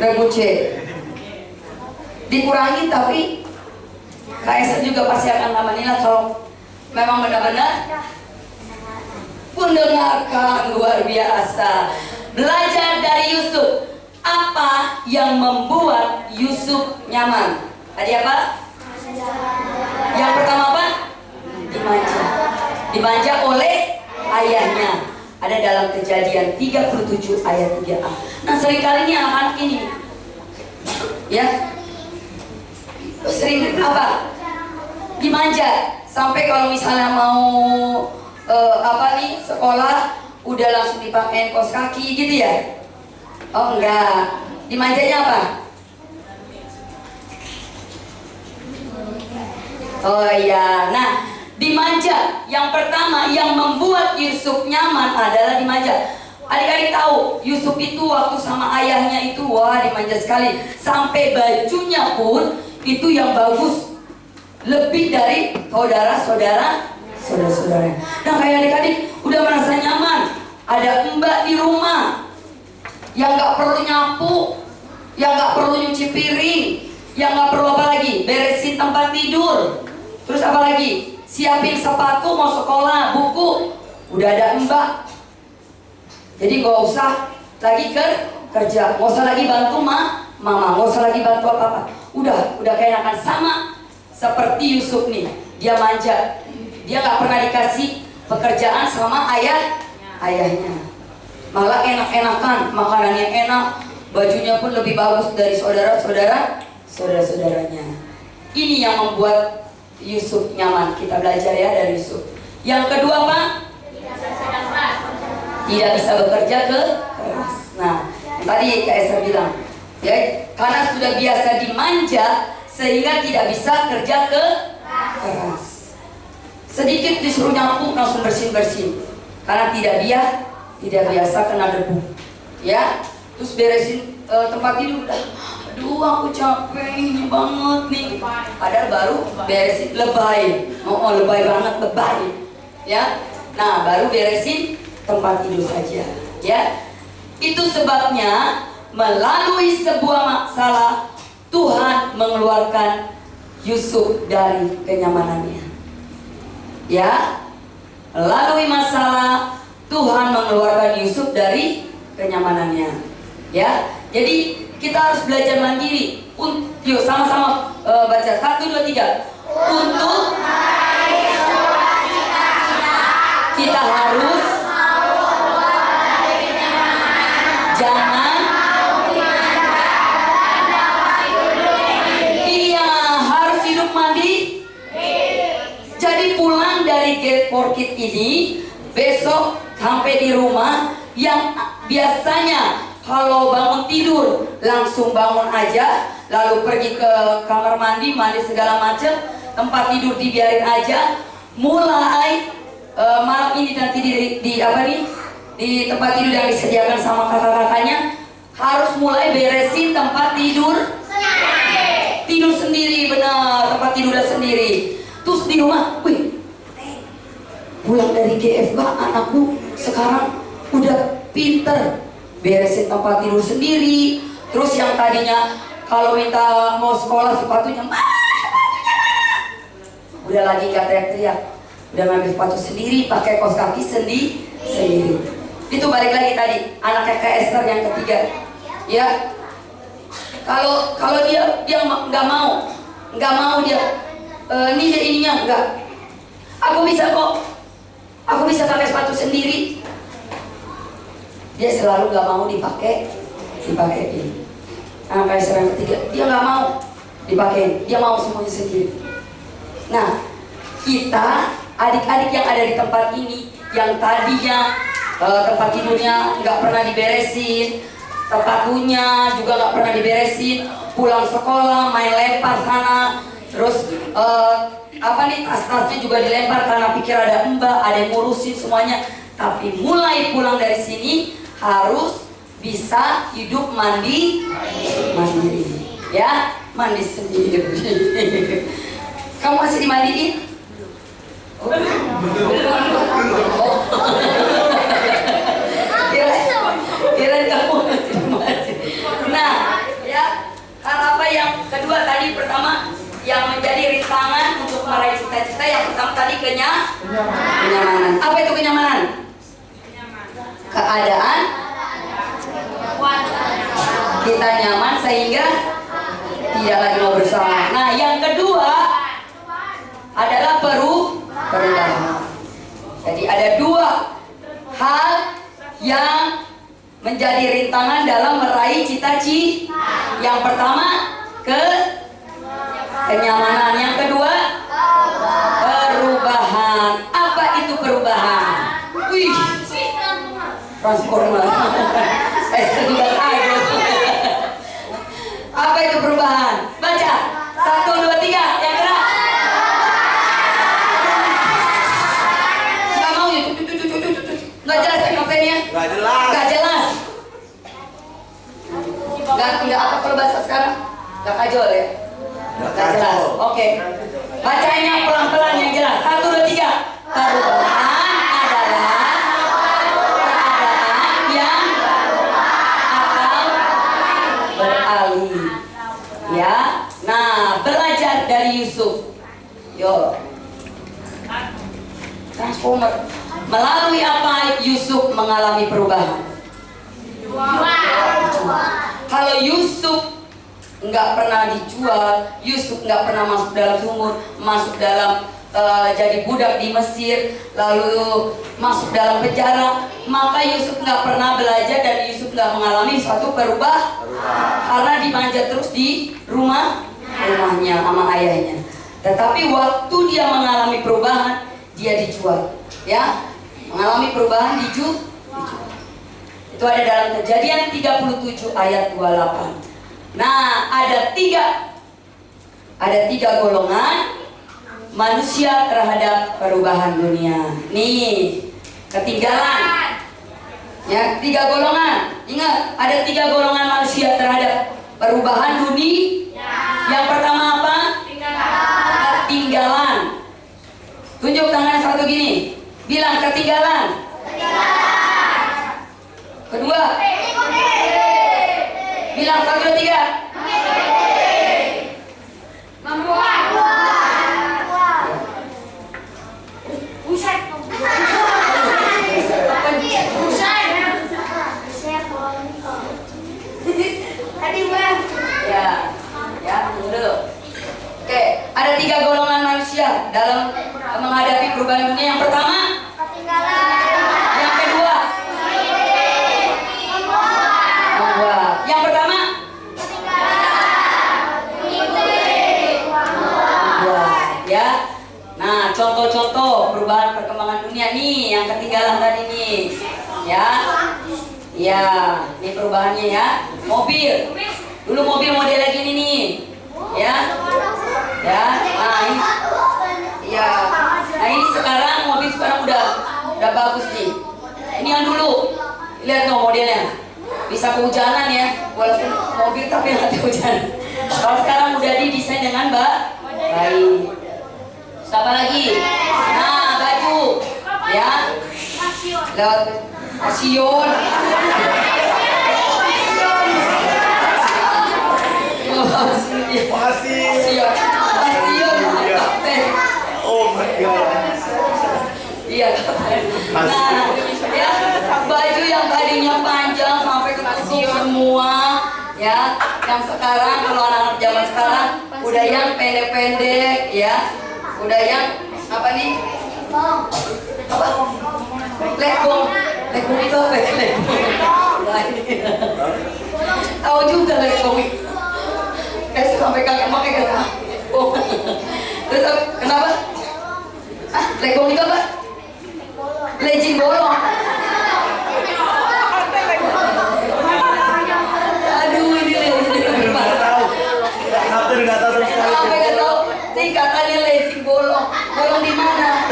Regu C. Dikurangi tapi KS juga pasti akan nambah nilai kalau memang benar-benar mendengarkan. Luar biasa. Belajar dari Yusuf. Apa yang membuat Yusuf nyaman? Tadi apa? Yang pertama apa? Dimanja. Dimanja oleh ayahnya. Ada dalam Kejadian 37 ayat 3a. Nah, seringkali ini anak-anak ini ya sering apa? Dimanja. Sampai kalau misalnya mau sekolah udah langsung dipakein kaos kaki gitu ya. Oh enggak. Dimanjanya apa? Oh iya. Nah, dimanja yang pertama yang membuat Yusuf nyaman adalah dimanja. Adik-adik tahu Yusuf itu waktu sama ayahnya itu wah dimanja sekali. Sampai bajunya pun itu yang bagus, lebih dari saudara-saudaranya. Nah, kayak adik-adik udah merasa nyaman. Ada mbak di rumah yang nggak perlu nyapu, yang nggak perlu nyuci piring, yang nggak perlu apa lagi, beresin tempat tidur. Terus apa lagi? Siapin sepatu mau sekolah, buku. Udah ada mbak. Jadi gak usah lagi kerja, gak usah lagi bantu mama, gak usah lagi bantu apa-apa. Udah keenakan sama seperti Yusuf nih. Dia manja. Dia gak pernah dikasih pekerjaan sama ayahnya. Malah enak-enakan, makanannya enak, bajunya pun lebih bagus dari saudara-saudaranya. Ini yang membuat Yusuf nyaman. Kita belajar ya dari Yusuf. Yang kedua apa? Tidak bisa bekerja keras. Nah, tadi Kak Esther bilang ya, karena sudah biasa dimanja sehingga tidak bisa kerja keras. Sedikit disuruh nyapu langsung bersin karena tidak biasa kena debu ya. Terus beresin tempat tidur udah, aduh aku capek ini banget nih. Padahal baru beresin lebay. Lebay banget, lebay ya. Nah, baru beresin tempat tidur saja ya. Itu sebabnya melalui sebuah masalah Tuhan mengeluarkan Yusuf dari kenyamanannya ya. Melalui masalah Tuhan mengeluarkan Yusuf dari kenyamanannya ya. Jadi kita harus belajar mandiri. Yuk sama-sama baca 1, 2, 3. Untuk kita harus jangan harus hidup mandi. Jadi pulang dari Gate for Kids ini besok sampai di rumah yang biasanya kalau bangun tidur langsung bangun aja, lalu pergi ke kamar mandi segala macam, tempat tidur dibiarin aja. Mulai malam ini nanti di tempat tidur yang disediakan sama kakak-kakaknya harus mulai beresin tempat tidur sendiri, benar, tempat tidurnya sendiri. Terus di rumah, pulang dari GFK anakku sekarang udah pinter beresin tempat tidur sendiri. Terus yang tadinya kalau minta mau sekolah sepatunya udah lagi gak teriak-teriak, udah ngambil sepatu sendiri, pakai kaos kaki sendiri. Itu balik lagi tadi anaknya Kak Esther yang ketiga ya. Kalau dia nggak mau dia ininya enggak, aku bisa pakai sepatu sendiri. Dia selalu nggak mau dipakein. Anak Kak Esther yang ketiga dia nggak mau dipakein, dia mau semuanya sendiri. Nah, kita adik-adik yang ada di tempat ini yang tadinya tempat tidurnya nggak pernah diberesin, sepatunya juga nggak pernah diberesin, pulang sekolah main lempar sana, terus tas-tasnya juga dilempar karena pikir ada mbak, ada yang ngurusin semuanya. Tapi mulai pulang dari sini harus bisa hidup mandiri ya, mandi sendiri. Kamu masih dimandiin? Oh. Kirain kamu masih dimandi. Nah, ya, hal apa yang kedua tadi? Pertama, yang menjadi rintangan untuk meraih cita-cita. Yang pertama tadi kenyamanan. Apa itu kenyamanan? Keadaan kita nyaman sehingga tidak lagi mau bersama. Nah, yang kedua adalah perubahan. Jadi ada dua hal yang menjadi rintangan dalam meraih cita-cita. Yang pertama kenyamanan, yang kedua perubahan. Apa itu perubahan? Wih, transformer. Apa itu perubahan? Baca 1, 2, 3 yang keras. Nggak mau ya? Nggak jelas ya kaptennya? Nggak jelas. Nggak jelas. Nggak apa kalau bahasa sekarang? Nggak kajol ya? Nggak jelas. Oke. Bacanya pelan-pelan yang jelas. 1, 2, 3. Perubahan adalah keadaan yang akan beralih. Ya. Nah, belajar dari Yusuf. Yo. Transformer. Melalui apa Yusuf mengalami perubahan? Kalau Yusuf nggak pernah dijual, Yusuf nggak pernah masuk dalam sumur, masuk dalam jadi budak di Mesir, lalu masuk dalam penjara, maka Yusuf nggak pernah belajar dan Yusuf nggak mengalami suatu perubahan karena dimanja terus di rumahnya sama ayahnya. Tetapi waktu dia mengalami perubahan, dia dijual, ya, mengalami perubahan dijual. Itu ada dalam Kejadian 37 ayat 28. Nah, ada tiga golongan manusia terhadap perubahan dunia. Nih, ketinggalan. Ya, 3 golongan. Ingat, ada 3 golongan manusia terhadap perubahan dunia. Yang pertama apa? Ketinggalan. Tunjuk tangan satu gini. Bilang ketinggalan. Kedua. Bilang 1, 2, 3. Ya, tunggu dulu. Oke, ada 3 golongan manusia dalam menghadapi perubahan dunia. Yang pertama, yang kedua, yang pertama, ya. Nah, contoh-contoh perubahan perkembangan dunia nih yang ketinggalan tadi nih, ya. Ya, ini perubahannya ya. Mobil. Dulu mobil modelnya gini nih, ya. Ya, nah ini, ya. Nah ini sekarang mobil sekarang udah bagus nih. Ini yang dulu, lihat tuh modelnya. Bisa kehujanan ya, walaupun mobil tapi nggak hujan. Kalau sekarang udah didesain dengan baik. Siapa lagi? Nah, baju, ya. Lewat Asion. Makasih. Oh my god. Iya, nah, ya, baju yang tadinya panjang sampai ke kaki semua, ya. Yang sekarang kalau anak-anak zaman sekarang udah yang pendek-pendek, ya. Udah yang apa nih? Apa? Lekbong. Lekbong itu apa ya? Tahu juga lekbong itu. Sampai kakek pakai kata. Oh. Terus kenapa? Lekbong itu apa? Legging bolong. Aduh, ini Nggak tahu. Nggak tahu terus. Sampai nggak tahu. Singkatannya legging bolong. Bolong di mana?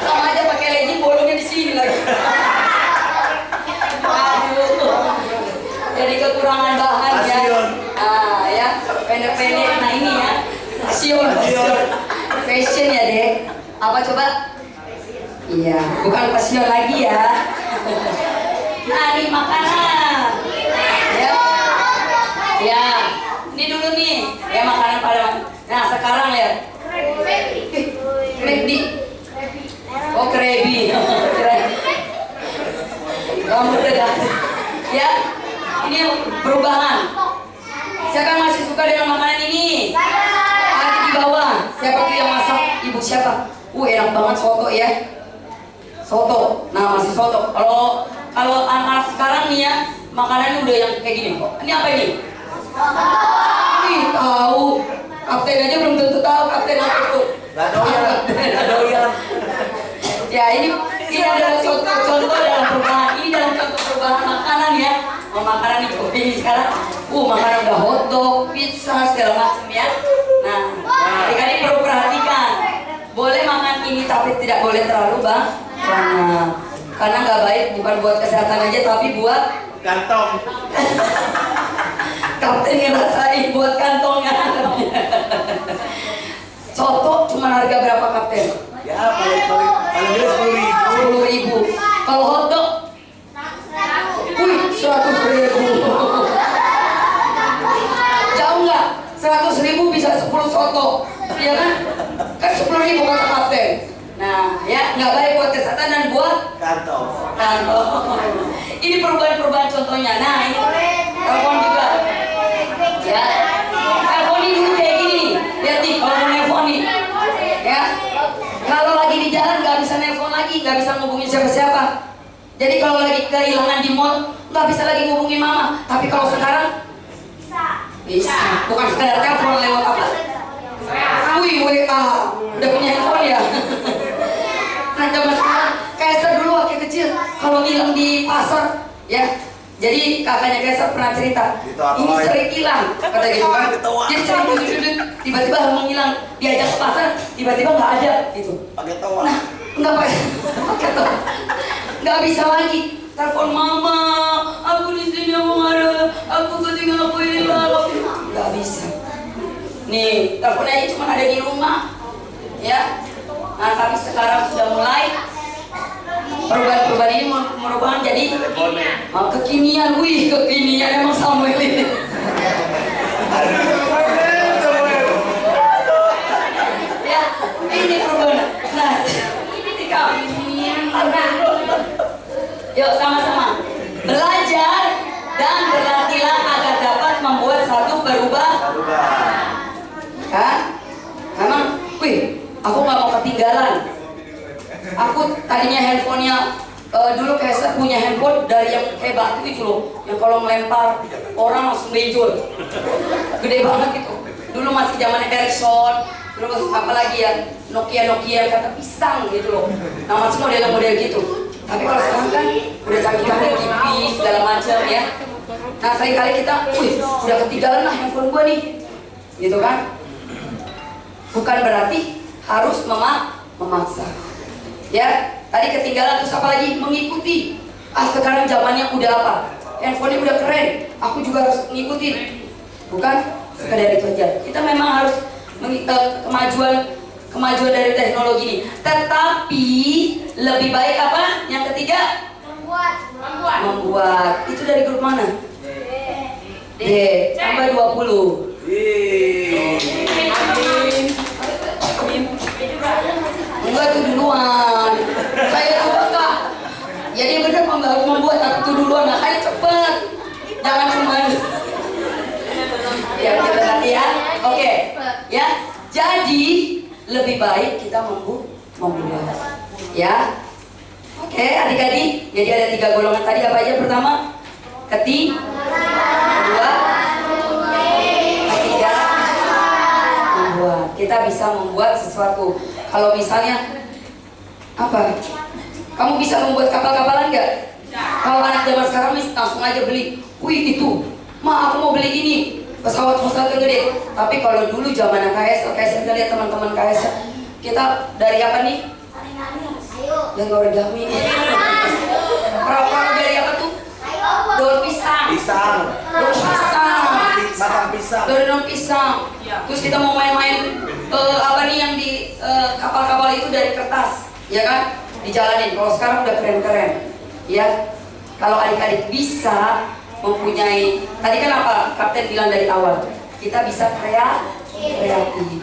Sama aja pakai legging bolongnya di sini lagi. Aduh. Jadi kekurangan bahan ya. Ah, ya. Pendek-pendek. Nah ini ya. Asion. Apa coba? Iya, bukan passion lagi ya. Nah, ini makanan. Ya. Ya, ini dulu nih. Ya makanan pada. Nah, sekarang ya. McD. Oh, Krabby. Kamu udah. Ya. Ini perubahan. Siapa yang masih suka dengan makanan ini? Ada di bawah. Siapa tuh yang masak? Ibu siapa? Enak banget soto ya. Soto. Nah, masih soto. Kalau anak-anak sekarang nih ya, makanannya udah yang kayak gini kok. Ini apa ini? Ih, tahu. Kapten aja belum tentu tahu kapten apa itu. Gak doyan. Ya, ini adalah contoh dalam perubahan. Ini dalam contoh perubahan makanan ya. Makanan ini sekarang, makanan udah hotdog, pizza segala macam ya. Nah, ini perlu perhatikan. Boleh makan ini tapi tidak boleh terlalu banyak. Karena nggak baik, bukan buat kesehatan aja tapi buat Kantong. kapten ngerasain buat kantongnya. Soto cuma harga berapa kapten? Ya paling gede 10.000. 10.000. Kalau hotdog 100.000. Jauh nggak? 100.000 bisa 10 soto, ya kan? Kan 10.000 kata kapten. Nah, ya nggak baik buat kesehatan dan buat Kantong. Ini perubahan-perubahan contohnya. Nah, ini telepon juga. Ya, telepon ini dulu kayak gini. Lihat nih, kalau mau nelfon nih, ya. Kalau lagi di jalan nggak bisa nelfon lagi, nggak bisa ngubungin siapa-siapa. Jadi kalau lagi kehilangan di mall, nggak bisa lagi ngubungin mama. Tapi kalau sekarang bisa. Bukan sekedar telepon lewat apa? WA. Udah punya handphone ya? Nah, zaman sekarang Kaisar dulu waktu kecil kalau hilang di pasar, ya. Jadi kakaknya Kaisar pernah cerita, ini sering hilang, kata gitu kan. Jadi sering sudut-sudut, tiba-tiba menghilang, diajak ke pasar, tiba-tiba nggak ada, gitu. Pakai toa. Nah, nggak pakai toa, nggak bisa lagi. Telepon mama, aku di sini mau ada, aku ketinggalan, aku hilang, nggak bisa. Nih, teleponnya aja cuma ada di rumah, ya. Nah, tapi sekarang sudah mulai perubahan-perubahan ini merubah jadi kekinian. Kekinian emang Samuel ini. Ya, ini perubahan. Nah, yuk sama-sama belajar dan berlatihlah agar dapat membuat satu berubah. Kan? Memang, aku nggak mau ketinggalan. Aku tadinya handphonenya dulu Kaisar punya handphone dari yang kayak batu itu loh, yang kalau melempar orang langsung benjol, gede banget itu. Dulu masih zamannya Ericsson, terus apa lagi ya, Nokia kata pisang gitu loh. Nah, masih model gitu. Tapi kalau sekarang kan udah canggih-canggih, tipis segala macam ya. Nah, kali kita, udah ketinggalan lah handphone gua nih, gitu kan? Bukan berarti harus memaksa. Ya, tadi ketinggalan terus apa lagi? Mengikuti. Sekarang zamannya udah apa? Handphonenya udah keren. Aku juga harus ngikutin. Bukan sekedar itu aja. Kita memang harus kemajuan dari teknologi ini. Tetapi lebih baik apa? Yang ketiga, membuat. Itu dari grup mana? D. Tambah 20. Enggak, itu duluan. Saya coba Kak. Jadi benar membuat aku duluan. Makanya cepet. Jangan cuma ya, kita nanti ya. Oke. Ya. Jadi lebih baik kita membuat. Ya. Oke, adik-adik. Jadi ada 3 golongan tadi apa aja? Pertama, kedua, ketiga, membuat. Kita bisa membuat sesuatu. Kalau misalnya apa? Kamu bisa membuat kapal-kapalan nggak? Kalau anak zaman sekarang langsung aja beli. Itu, aku mau beli ini. Pesawat-pesawat yang gede. Tapi kalau dulu zaman KS kita lihat teman-teman KS, kita dari apa nih? Dari origami. Perahu dari apa tuh? Daun pisang. Daun pisang. Batang pisang. Daun pisang. Terus kita mau main-main apa nih yang di kapal-kapal itu dari kertas, ya kan? Dijalanin. Kalau sekarang udah keren-keren, ya. Kalau adik-adik bisa mempunyai, tadi kan apa Kapten bilang dari awal, kita bisa kreatif,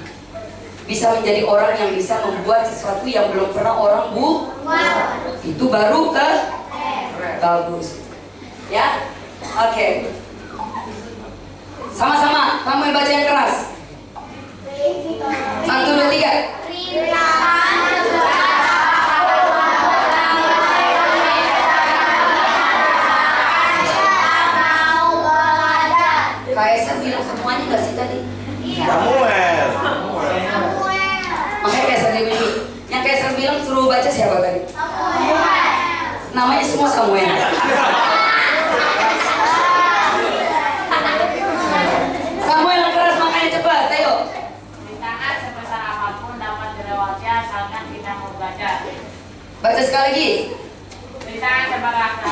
bisa menjadi orang yang bisa membuat sesuatu yang belum pernah orang buat. Itu baru bagus, ya. Oke. Sama-sama, kamu yang baca yang keras. 1, 2, 3. Kaisar bilang semuanya nggak sih tadi? Samuel. Makanya Kaisar bilang, yang Kaisar bilang suruh baca siapa tadi? Namanya semua Samuel. Samuel yang keras, makanya cepat, ayo. Rintangan sebesar apapun dapat dilewati asalkan kita mau baca. Baca sekali lagi. Rintangan seberapa?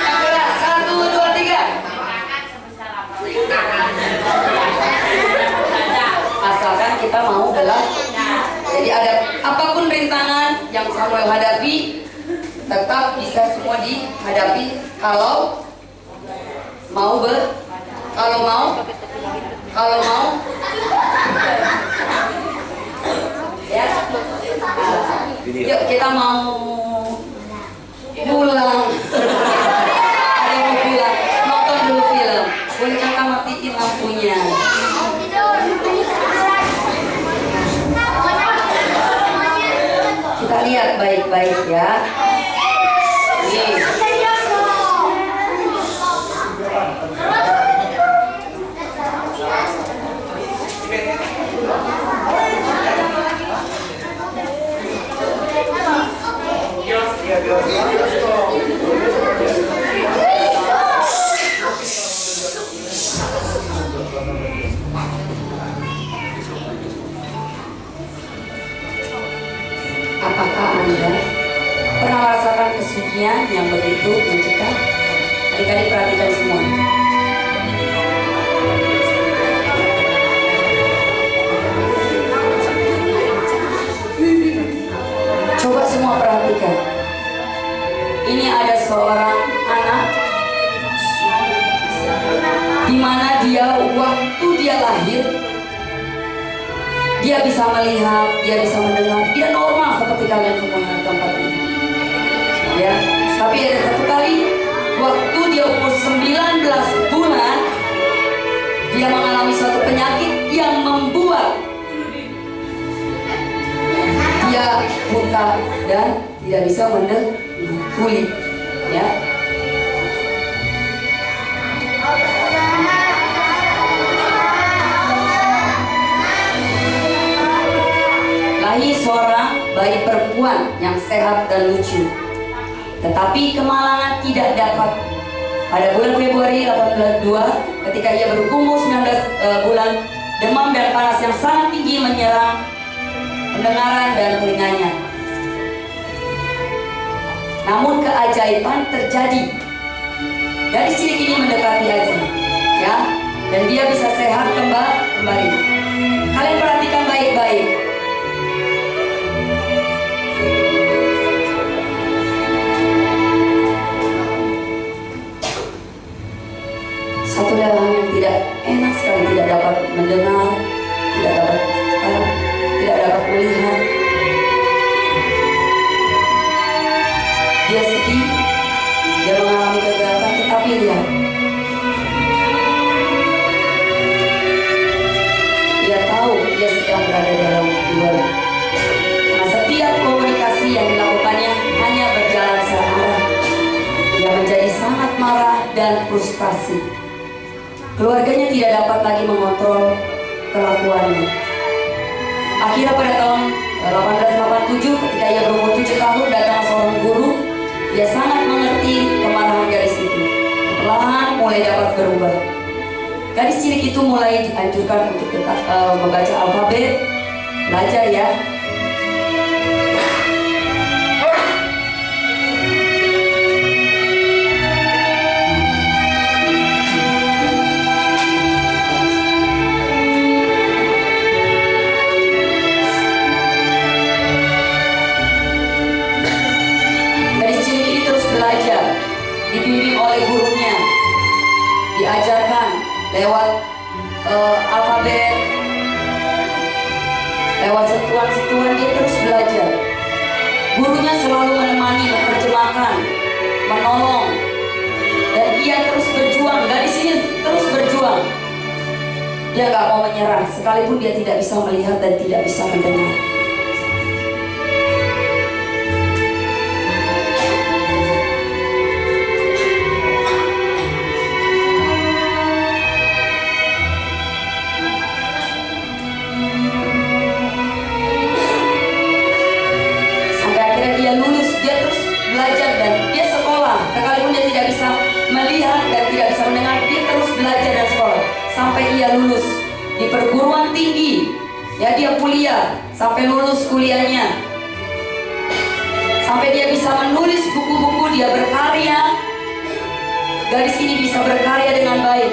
Yang keras, 1, 2, 3. Rintangan sebesar apapun dapat baca. Asalkan kita mau belajar. Jadi ada apapun rintangan yang Samuel hadapi, tetap bisa semua dihadapi kalau mau ya. Yuk kita mau pulang. Ada yang mau pulang, nonton dulu film. Boleh kakak matiin lampunya. Kita lihat baik-baik ya. Nih. Apakah Anda pernah merasakan kesucian yang begitu mencekam? Adik-adik perhatikan semua. Coba semua perhatikan. Ini ada seorang anak di mana dia waktu dia lahir, dia bisa melihat, dia bisa mendengar, dia normal seperti kalian semua yang di tempat ini. Ya, tapi ada satu kali waktu dia umur 19 bulan, dia mengalami suatu penyakit yang membuat dia buta dan tidak bisa mendengar kulit. Ya. Lahir seorang bayi perempuan yang sehat dan lucu, tetapi kemalangan tidak dapat. Pada bulan Februari 1802, ketika ia berumur 19 bulan, demam dan panas yang sangat tinggi menyerang pendengaran dan telinganya. Namun keajaiban terjadi. Gadis cilik ini mendekati Aji, ya, dan dia bisa sehat kembali. Kalian perhatikan baik-baik. Satu dalam yang tidak enak sekali, tidak dapat mendengar, tidak dapat melihat. Dia sedih, dia mengalami kegagalan, tetapi lihat, dia tahu dia sedang berada dalam duel. Karena setiap komunikasi yang dilakukannya hanya berjalan searah. Dia menjadi sangat marah dan frustasi. Keluarganya tidak dapat lagi mengontrol kelakuannya. Akhirnya pada tahun 1887, ketika ia berumur 7 tahun, datang seorang guru. Dia sangat mengerti kemarahan gadis itu. Perlahan mulai dapat berubah. Gadis cilik itu mulai dianjurkan untuk tetap membaca alfabet, belajar ya. lewat alfabet, lewat sentuhan-sentuhan dia terus belajar. Gurunya selalu menemani, menerjemahkan, menolong, dan dia terus berjuang. Gadis ini terus berjuang. Dia gak mau menyerah, sekalipun dia tidak bisa melihat dan tidak bisa mendengar. Sampai akhirnya dia lulus, dia terus belajar dan dia sekolah. Sekalipun dia tidak bisa melihat dan tidak bisa mendengar, dia terus belajar dan sekolah sampai ia lulus di perguruan tinggi. Ya, dia kuliah sampai lulus kuliahnya, sampai dia bisa menulis buku-buku, dia berkarya. Gadis ini bisa berkarya dengan baik.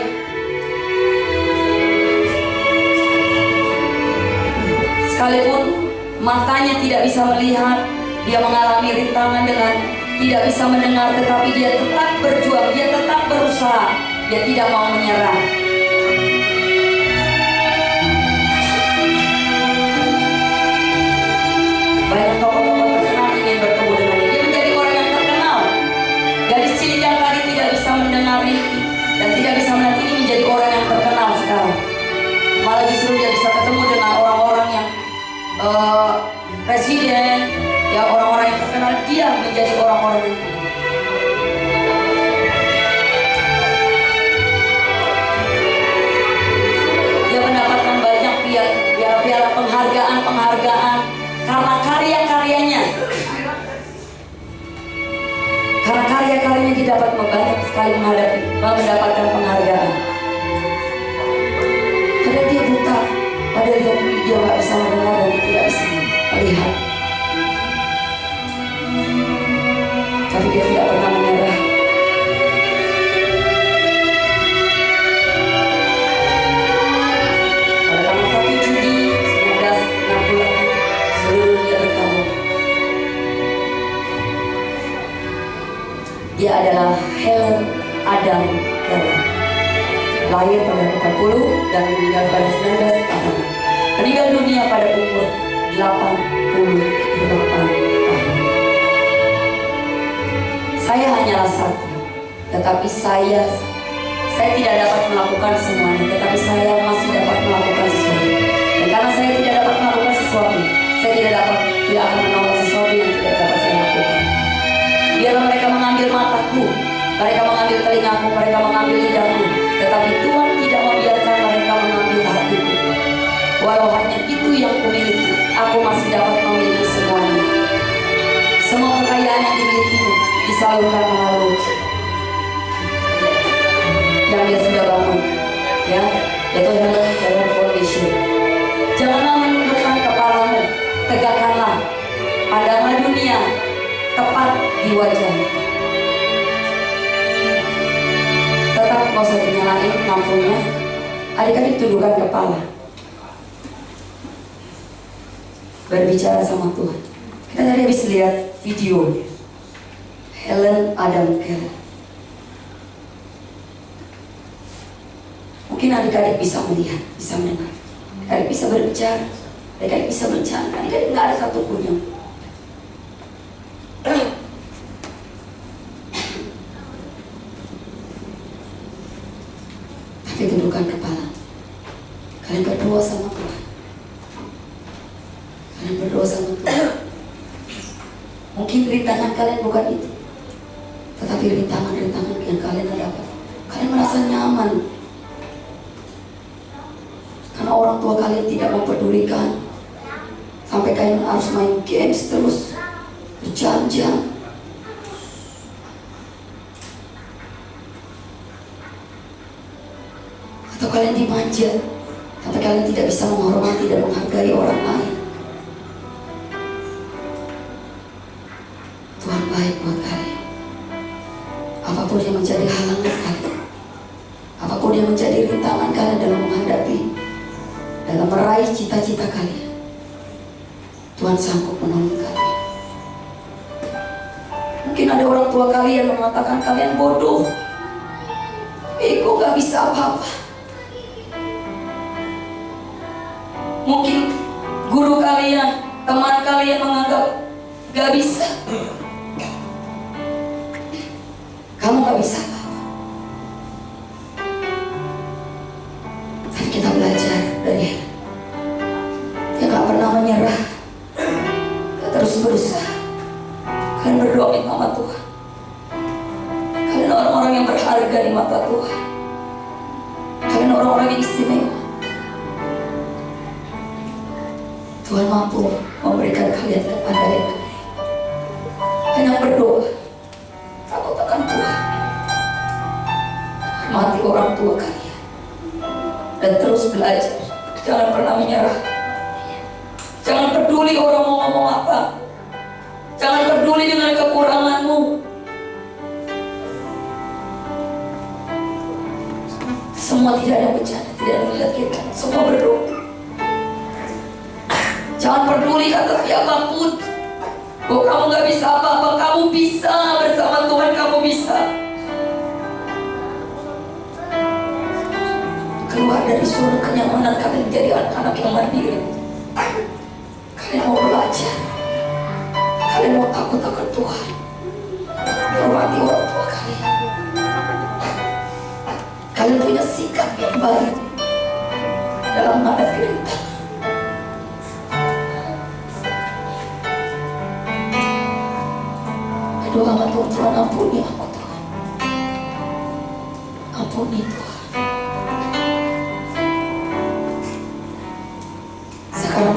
Sekalipun matanya tidak bisa melihat, dia mengalami rintangan dengan tidak bisa mendengar, tetapi dia tetap berjuang, dia tetap berusaha, dia tidak mau menyerah. Banyak tokoh-tokoh terkenal ingin bertemu dengannya. Dia menjadi orang yang terkenal. Gadis cilik yang tadi tidak bisa mendengar dan tidak bisa melihat ini menjadi orang yang terkenal sekarang. Malah justru dia bisa ketemu dengan orang-orang yang presiden, ya orang-orang yang terkenal. Dia menjadi orang-orang yang dia mendapatkan banyak piala penghargaan karena karya-karyanya. Karena karya-karyanya dia dapat banyak sekali mendapatkan penghargaan. Padahal dia buta, padahal dia nggak bisa mendengar dan tidak bisa melihat. Tapi dia tidak pernah menyerah. Pada tanggal 1 Juni 1968 seluruh dunia berkabung. Dia adalah Helen Adam Keller. Lahir pada 40 dan meninggal pada 19 tahun. Meninggal dunia pada umur 88 tahun. Saya hanyalah satu, tetapi saya tidak dapat melakukan semuanya, tetapi saya masih dapat melakukan sesuatu. Dan karena saya tidak dapat melakukan sesuatu, saya tidak akan menolak sesuatu yang tidak dapat saya lakukan. Biarlah mereka mengambil mataku, mereka mengambil telingaku, mereka mengambil lidahku, tetapi Tuhan tidak membiarkan mereka mengambil hatiku. Walau hanya itu yang kumiliki, aku masih dapat memiliki semuanya. Semua kekayaan yang dimilikinya disalurkan melalui yang dia sudah bangun, ya, yaitu Helen Keller Foundation. Janganlah menundukkan kepalamu, tegakkanlah, pandanglah dunia tepat di wajahnya. Tetap nggak usah dinyalain lampunya. Adik-adik tundukkan kepala, berbicara sama Tuhan. Kita tadi habis lihat video Helen Adam Keller. Mungkin adik-adik bisa melihat, bisa mendengar, adik-adik bisa berbicara, adik-adik bisa bercanda, adik-adik nggak ada satupun yang tapi tundukkan kepala. Kalian berdoa sama Tuhan. Kalian berdoa sama Tuhan. Mungkin rintangan kalian bukan itu, tetapi rintangan-rintangan yang kalian dapat. Kalian merasa nyaman karena orang tua kalian tidak mempedulikan, sampai kalian harus main games terus berjam-jam. Atau kalian dimanja, sampai kalian tidak bisa menghormati dan menghargai orang lain. Tuhan baik buat kalian. Apapun yang menjadi halangan kalian, apapun yang menjadi rintangan kalian dalam menghadapi, dalam meraih cita-cita kalian, Tuhan sanggup menolong kalian. Mungkin ada orang tua kalian mengatakan kalian bodoh, ego gak bisa apa-apa. Mungkin guru kalian, teman kalian menganggap gak bisa. Kamu gak bisa apa-apa. Tapi kita belajar dari Helen. Dia gak pernah menyerah. Dia terus berusaha. Kalian berdoa minta sama Tuhan. Kalian orang-orang yang berharga di mata Tuhan. Kalian orang-orang yang istimewa. Tuhan mampu memberikan kalian kepandaian. Hanya berdoa, takut akan Tuhan, hormati orang tua kalian, dan terus belajar. Jangan pernah menyerah. Jangan peduli orang mau ngomong apa. Jangan peduli dengan kekuranganmu. Semua tidak ada bencana, tidak ada menyakitkan. Semua berdoa. Jangan peduli kata siapapun. Bahwa kamu gak bisa apa-apa. Kamu bisa bersama Tuhan, kamu bisa. Keluar dari zona kenyamanan kalian menjadi anak-anak yang mandiri. Kalian mau belajar. Kalian mau takut akan Tuhan. Hormati orang tua kalian. Kalian punya sikap yang baik dalam menghadapi rintangan. Doa sama Tuhan, Tuhan ampuni aku Tuhan. Ampuni Tuhan. Sekarang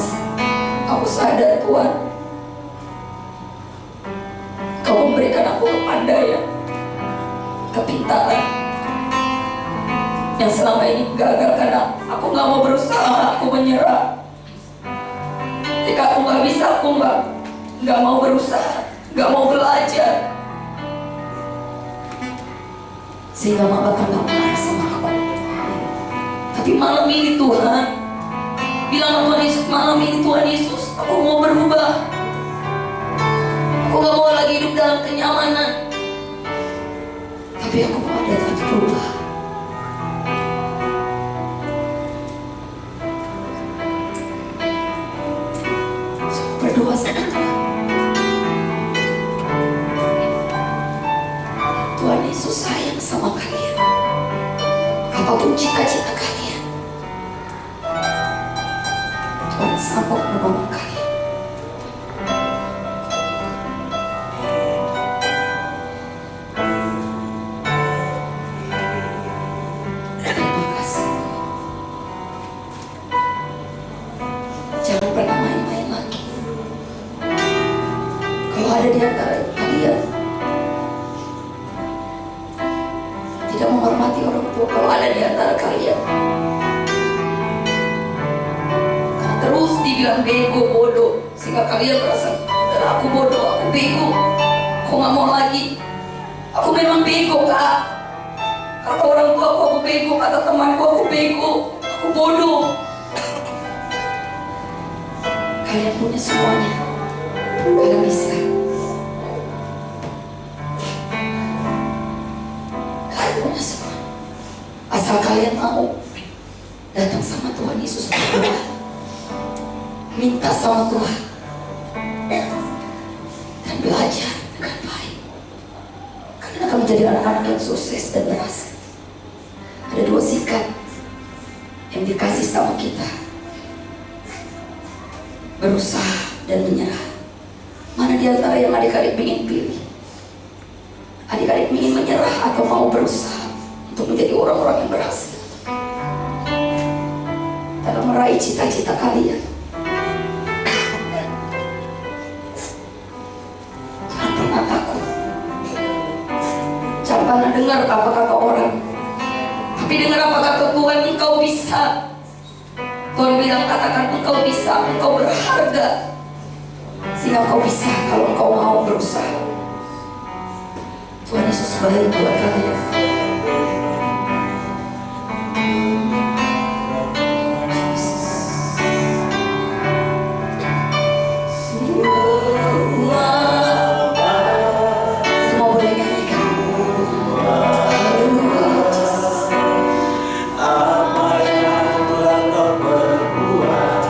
aku sadar Tuhan, Kau memberikan aku kepandaian, kepintaran yang selama ini gagal karena aku gak mau berusaha, aku menyerah. Jika aku gak bisa, aku gak mau berusaha, gak mau belajar. Sehingga Mama kan gak marah sama aku. Tapi malam ini Tuhan, bilang sama Tuhan Yesus, malam ini Tuhan Yesus, aku mau berubah. Aku gak mau lagi hidup dalam kenyamanan. Tapi aku mau ada yang berubah. Berdoa sama Tuhan. Tuhan Yesus sayang sama kalian. Apapun cita-cita kalian, Tuhan sanggup menolong kalian. Terima kasih. Jangan pernah main-main lagi. Kalau ada di antara kalian tidak menghormati orang tua, kalau ada di antara kalian karena terus dibilang bego, bodoh, sehingga kalian merasa aku bodoh, aku bego, aku gak mau lagi. Aku memang bego kak. Kata orang tua aku bego, kata temanku aku bego, aku bodoh. Kalian punya semuanya. Kalian bisa. Kalian punya semua. Asal kalian mau datang sama Tuhan Yesus berdoa, minta sama Tuhan, dan belajar dengan baik. Kalian akan menjadi anak-anak yang sukses dan berhasil. Ada dua sikap yang dikasih sama kita: berusaha dan menyerah. Mana di antara yang adik-adik ingin pilih? Adik-adik ingin menyerah atau mau berusaha untuk menjadi orang-orang yang berhasil dalam meraih cita-cita kalian? Jangan pernah takut. Jangan pernah dengar apa kata orang, tapi dengar apa kata Tuhan. Engkau bisa. Tuhan bilang, katakan engkau bisa, engkau berharga. Sehingga engkau bisa kalau engkau mau berusaha. Tuhan Yesus baik buat kalian. Semua boleh nyanyikan. Haleluya, Yesus. Apa yang telah kau perbuat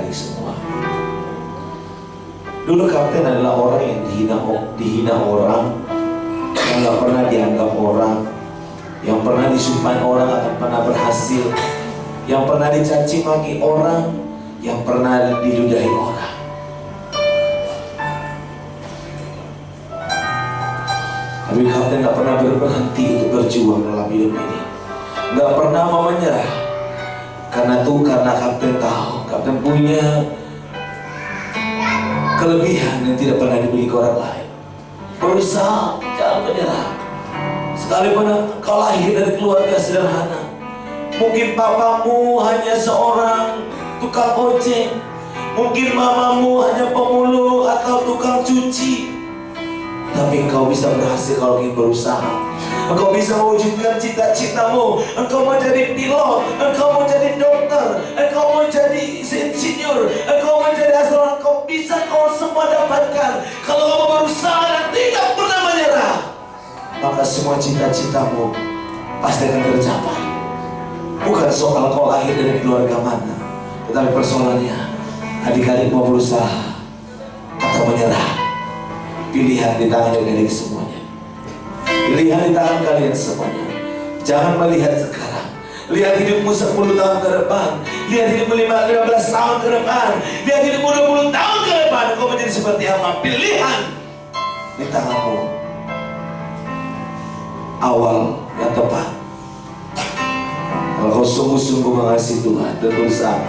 adik-adik semua. Dulu kapten adalah orang yang dihina orang, yang gak pernah dianggap orang, yang pernah disumpahin orang akan pernah berhasil, yang pernah dicaci maki orang, yang pernah diludahi orang. Tapi kapten gak pernah berhenti untuk berjuang dalam hidup ini, gak pernah mau menyerah. Karena kapten tahu, kapten punya kelebihan yang tidak pernah dimiliki orang lain. Berusaha, jangan menyerah. Sekalipun kau lahir dari keluarga sederhana, mungkin papamu hanya seorang tukang ojek, mungkin mamamu hanya pemulung atau tukang cuci, tapi engkau bisa berhasil kalau ingin berusaha. Engkau bisa mewujudkan cita-citamu. Engkau mau jadi pilot, engkau mau jadi dokter, engkau mau jadi insinyur, engkau mau jadi astronot. Engkau bisa, kau semua dapatkan kalau kamu berusaha dan tidak pernah menyerah. Maka semua cita-citamu pasti akan tercapai. Bukan soal kau lahir dari keluarga mana, tetapi persoalannya adik-adik mau berusaha atau menyerah. Pilihan di tangan adik-adik semuanya. Pilihan di tangan kalian semuanya. Jangan melihat sekarang. Lihat hidupmu 10 tahun ke depan. Lihat hidupmu 15 tahun ke depan. Lihat hidupmu 20 tahun ke depan. Kau menjadi seperti apa? Pilihan di tanganmu. Awal yang tepat. Kalau kau sungguh-sungguh mengasihi Tuhan dan berusaha,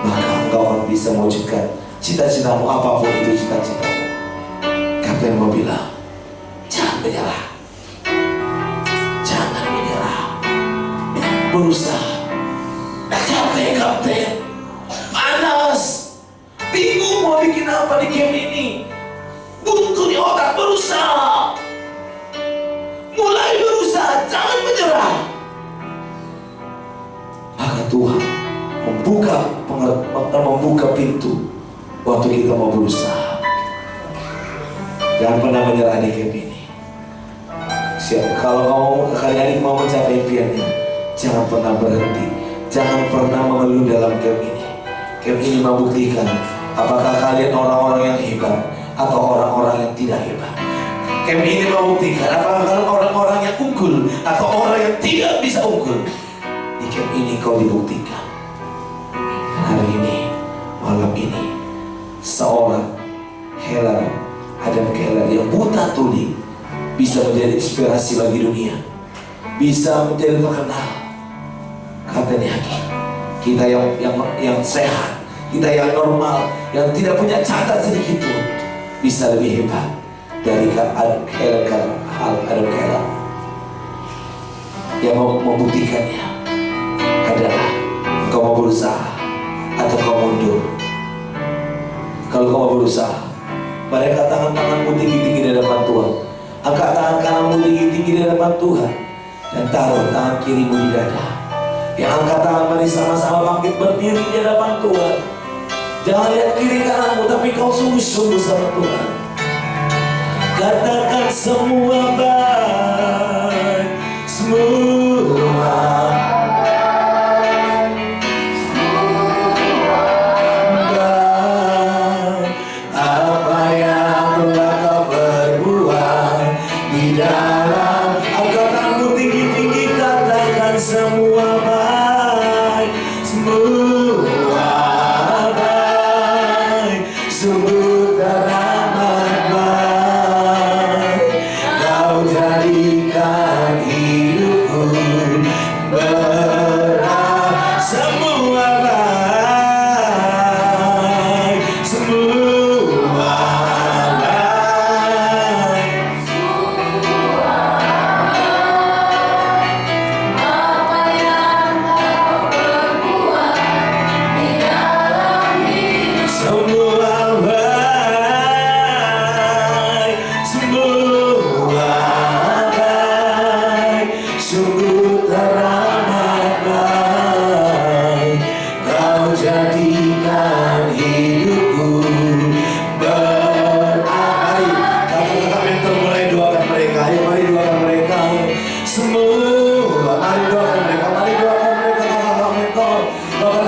maka engkau akan bisa mewujudkan cita-citamu, apapun itu cita-citamu. Kapten mau bilang, jangan menyerah. Jangan menyerah. Berusaha. Capek kapten, panas, bingung mau bikin apa di camp ini, buntu di otak. Berusaha. Mulai berusaha, jangan menyerah. Maka Tuhan membuka pintu waktu kita mau berusaha. Jangan pernah menyerah di camp ini. Kalau kalian mau mencapai impiannya, jangan pernah berhenti. Jangan pernah mengeluh dalam camp ini. Camp ini membuktikan apakah kalian orang-orang yang hebat atau orang-orang yang tidak hebat. Camp ini membuktikan apakah kalian orang-orang yang unggul atau orang yang tidak bisa unggul. Di camp ini kau dibuktikan. Hari ini, malam ini, seorang Adam Keller yang buta tuli bisa menjadi inspirasi bagi dunia, bisa menjadi terkenal. Katanya kita yang sehat, kita yang normal, yang tidak punya cacat sedikit pun, bisa lebih hebat dari Adam Keller. Yang membuktikannya adalah engkau mau berusaha atau kau mundur. Kalau kau mau berusaha, mereka tangan-tanganmu tinggi-tinggi di hadapan Tuhan. Angkat tangan kananmu tinggi-tinggi di hadapan Tuhan dan taruh tangan kirimu di dada. Yang angkat tangan, mari sama-sama bangkit berdiri di hadapan Tuhan. Jangan lihat kiri kananmu, tapi kau sungguh-sungguh sama Tuhan. Katakan semua baik, semua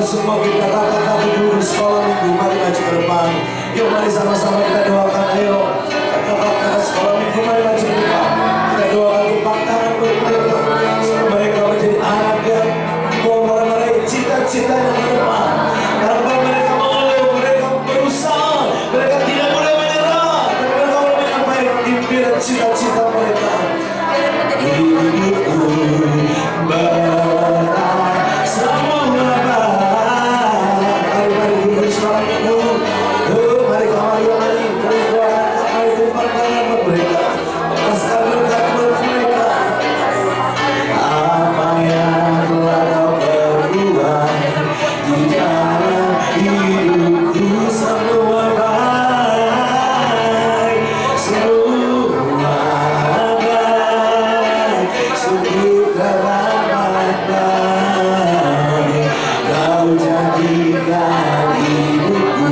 semua kita kakak-kakak ibu di sekolah minggu, mari maju ke depan. Yuk mari sama-sama kita doakan. Ayo kakak-kakak sekolah minggu, mari maju ke depan. Kita doakan tumpang tangan buat mereka, supaya mereka menjadi anak yang mau meraih cita-cita yang ke depan. Karena mereka mau, mereka berusaha, mereka tidak boleh menyerah, tapi mereka mau mencapai mimpi dan cita-cita mereka. Hidupku berat semua baik. Mari duduk di sekolah minggu. Mari tumpang tangan buat mereka. Lepaskan berkat buat mereka. Apa yang telah kau perbuat di dalam hidupku semua baik, semua baik, sungguh teramat baik. Kau jadikan hidupku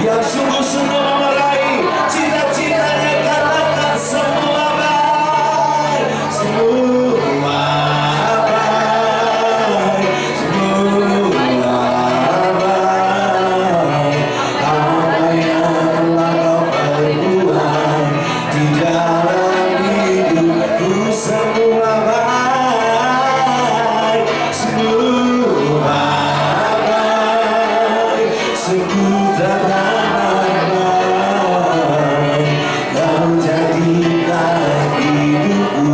yang sungguh-sungguh meraih cita-citanya, katakan semua baik, semua baik, semua baik. Apa yang telah kau perbuat di dalam hidupku semua baik, semua baik, sungguh teramat baik. Kau jadikan hidupku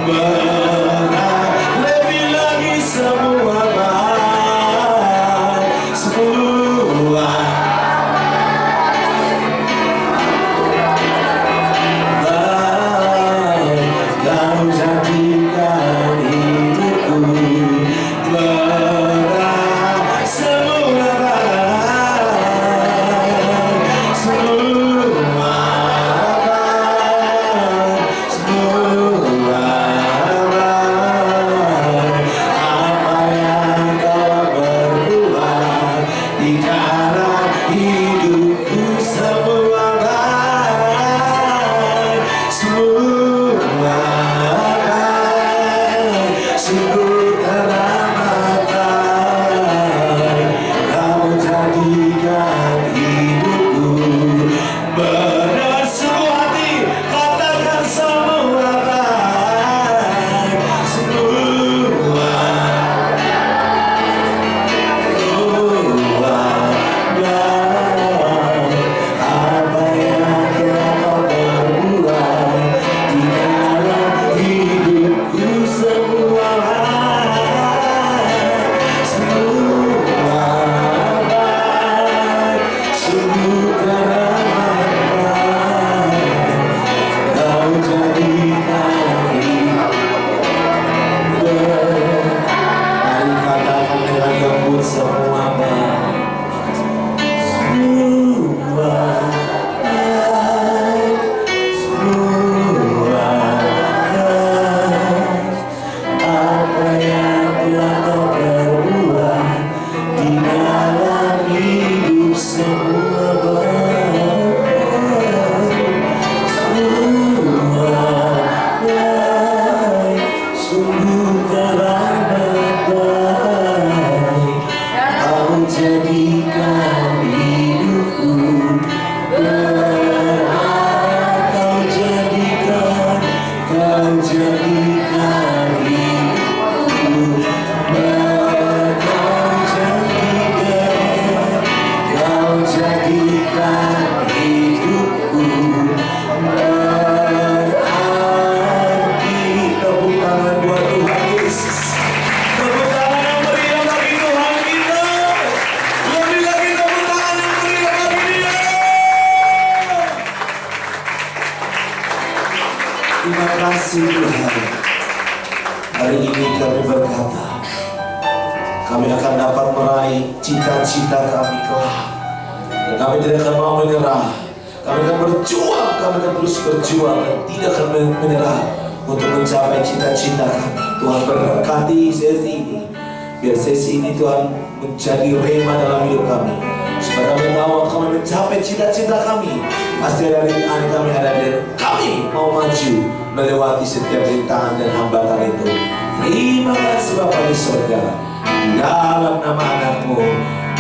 berat lebih lagi, semua baik, semua baik. Kau jadikan hidupku berat, semua baik, semua baik, semua baik. Apa yang kau perbuat di dalam hidupku semua baik, semua baik, sungguh teramat baik. Kau jadikan hidupku berat, seluruh hati katakan semua baik, semua baik. Apa yang telah kau perbuat di dalam hidupku semua baik, semua baik, sungguh teramat baik. Kau jadikan hidupku berat. Mari katakan dengan lembut semua baik, semua baik, semua baik. Apa yang telah kau perbuat di dalam hidup semua baik, semua baik, sungguh teramat baik. Kau jadikan hidupku berat. Kau jadikan hidupku berat. Kau jadikan hidupku berarti. Tepuk tangan buat Tuhan Yesus. Tepuk tangan yang meriah bagi Tuhan kita. Lebih lagi tepuk tangan yang meriah bagi Dia. Terima kasih Tuhan. Hari ini kami berkata, kami akan dapat meraih cita-cita kami kelak. Dan kami tidak akan mau menyerah. Kami akan berjuang, kami akan terus berjuang dan tidak akan menyerah untuk mencapai cita-cita kami. Tuhan berkati sesi ini. Biar sesi ini Tuhan menjadi rema dalam hidup kami. Supaya kami tahu kami mencapai cita-cita kami. Pasti ada rintangan kami, ada dan kami mau maju melewati setiap rintangan dan hambatan itu. Terima kasih Bapa di surga. Di dalam nama anakmu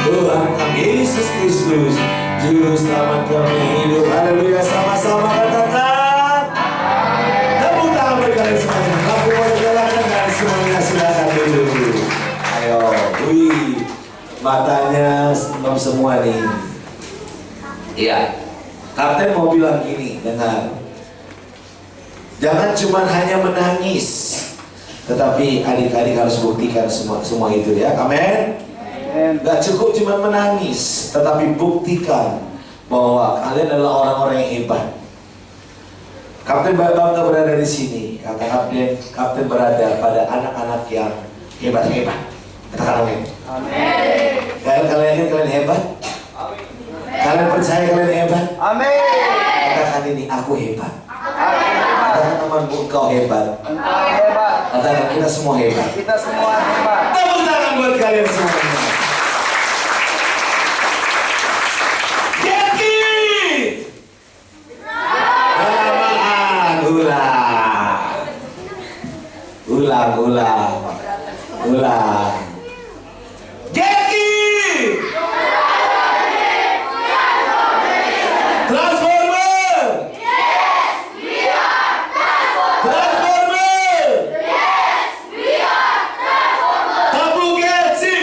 Tuhan kami Yesus Kristus Juru selamat kami hidup. Haleluya, sama-sama katakan tepuk tangan bagi kalian semuanya. Lampu boleh jalankan dan semuanya silakan dulu. Ayo, wih, matanya sembam semua nih. Iya, Kapten mau bilang gini, dengar. Jangan cuma hanya menangis, tetapi adik-adik harus buktikan semua itu ya. Amin. Gak cukup cuma menangis, tetapi buktikan bahwa kalian adalah orang-orang yang hebat. Kapten bangga berada di sini. Kata Kapten berada pada anak-anak yang hebat-hebat. Katakan amin. Amin. Kalian hebat? Amin. Kalian percaya kalian hebat? Amin. Katakan ini, aku hebat. Katakan temanmu, kau hebat. Engkau hebat. Katakan kita semua hebat. Kita semua hebat. Tepuk tangan buat kalian semuanya. Ulang. Jackie! Transformer! Yes, we are Transformer! Yes, we are Transformer! Tabu Getsi!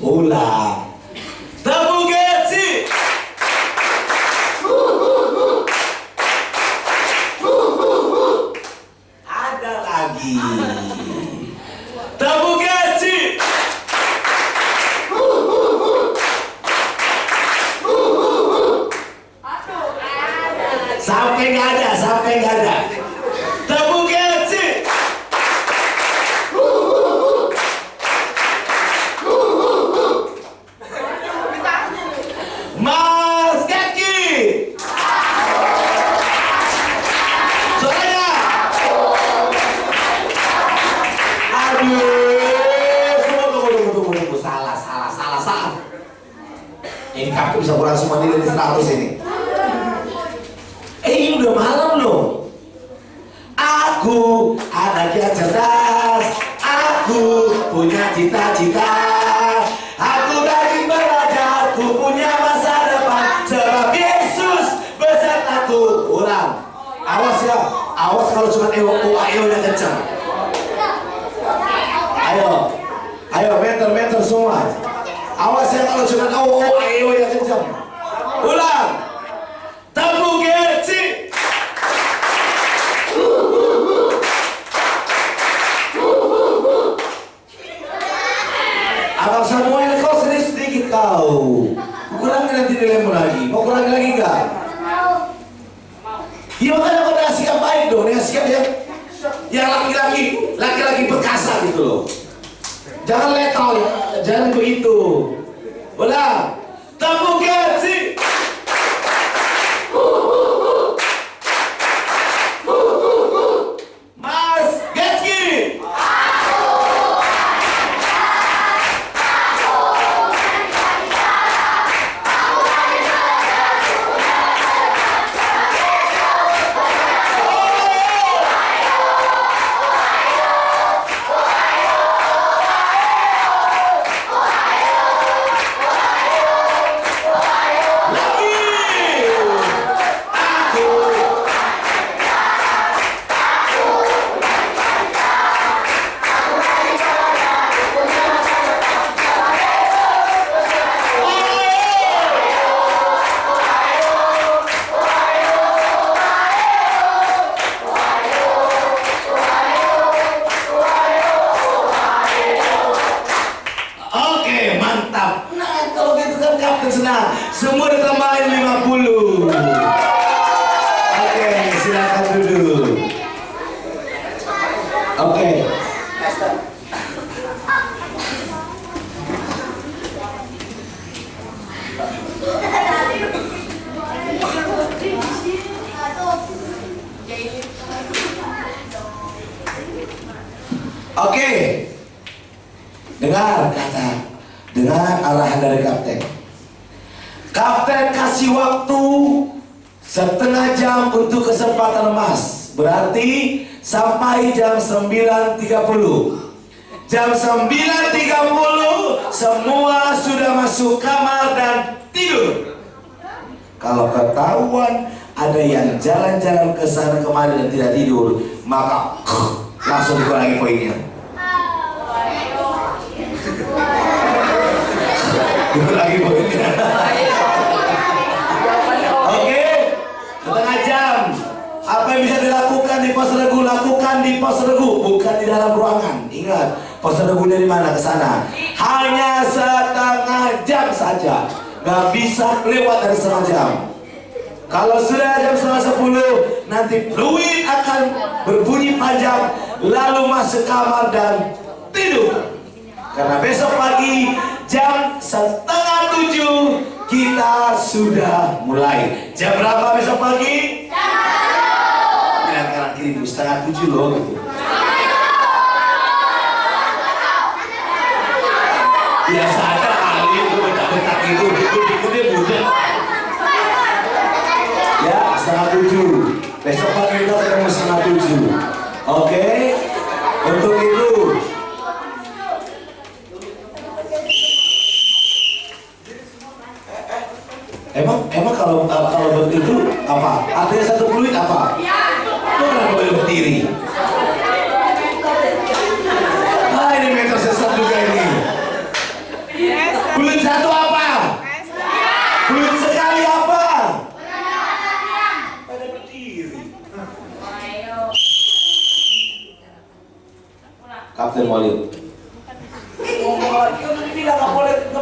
Ulang. Tabu Getsi! Tabu Getsi. Sampai nggak ada. Tabu Getsi. Mas Getki. Salah. Ini Kapten bisa kurang semua nilai di 100 ini. Ini udah malam loh. Aku anak yang cerdas. Aku punya cita-cita. Aku lagi belajar. Aku punya masa depan. Sebab Yesus besertaku. Ulang. Awas ya. Awas kalau cuma ayo-nya kencang. Ayo meter semua. Awas ya kalau cuma ayo ya kencang. Ulang. Tabu Getsi. Abang Samuel, kau sedikit kau. Kurangi nanti nilaimu lagi. Mau kurangi lagi enggak? Ya makanya kau dengan sikap baik dong. Dengan sikap yang laki-laki perkasa gitu loh. Jangan letol, jangan begitu. Ulang. Tabu Getsi. Mas Getki. Senang, semua ditambahin 50. Oke, silakan duduk. Oke. Oke. Dengar arahan dari Kapten. Kapten kasih waktu setengah jam untuk kesempatan emas. Berarti sampai jam 9.30. Jam 9.30 semua sudah masuk kamar dan tidur. Kalau ketahuan ada yang jalan-jalan ke sana kemari dan tidak tidur, maka langsung dikurangi poinnya. Dikurangi poinnya. Oke, setengah jam. Apa yang bisa dilakukan di pos regu, lakukan di pos regu, bukan di dalam ruangan. Ingat, pos regunya di mana? Ke sana. Hanya setengah jam saja. Gak bisa lewat dari setengah jam. Kalau sudah jam 9:30, nanti fluid akan berbunyi panjang, lalu masuk kamar dan tidur. Karena besok pagi jam 6:30 kita sudah mulai. Jam berapa besok pagi? Jangan kanan kiri bu, 6:30 loh gitu. Biasa ada kali itu betak-betak itu, ikut-ikutnya budak. Ya, 6:30. Besok pagi kita ketemu 6:30. Oke? Untuk itu Emang kalau begitu apa? Artinya satu fluid apa? Lu kenapa boleh berdiri? Ah, ini meter sesat juga ini. Fluid satu apa? Fluid sekali apa? Pada berdiri. Kapten Walid. Ngomong lagi, kan tadi bilang nggak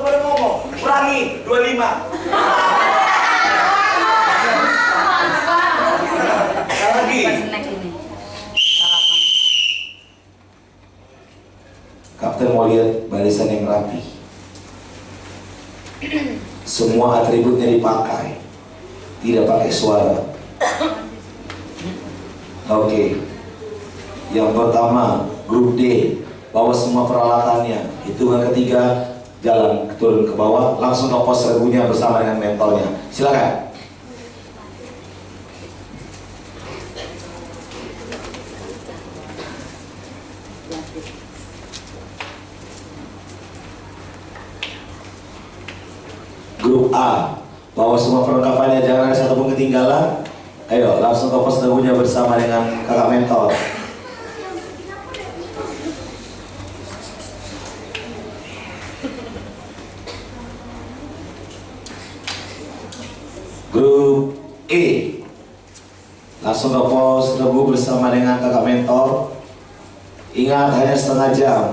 boleh ngomong. Kurangi 25. Lagi. Kapten mau lihat barisan yang rapi. Semua atributnya dipakai, tidak pakai suara. Oke. Yang pertama, grup D, bawa semua peralatannya. Hitungan ketiga, jalan turun ke bawah, langsung ke pos regunya bersama dengan mentornya. Silakan. Grup A, bawa semua perlengkapannya, jangan ada satupun ketinggalan. Ayo, langsung ke pos regunya bersama dengan kakak mentor. Grup E, langsung ke pos regu bersama dengan kakak mentor. Ingat, hanya setengah jam.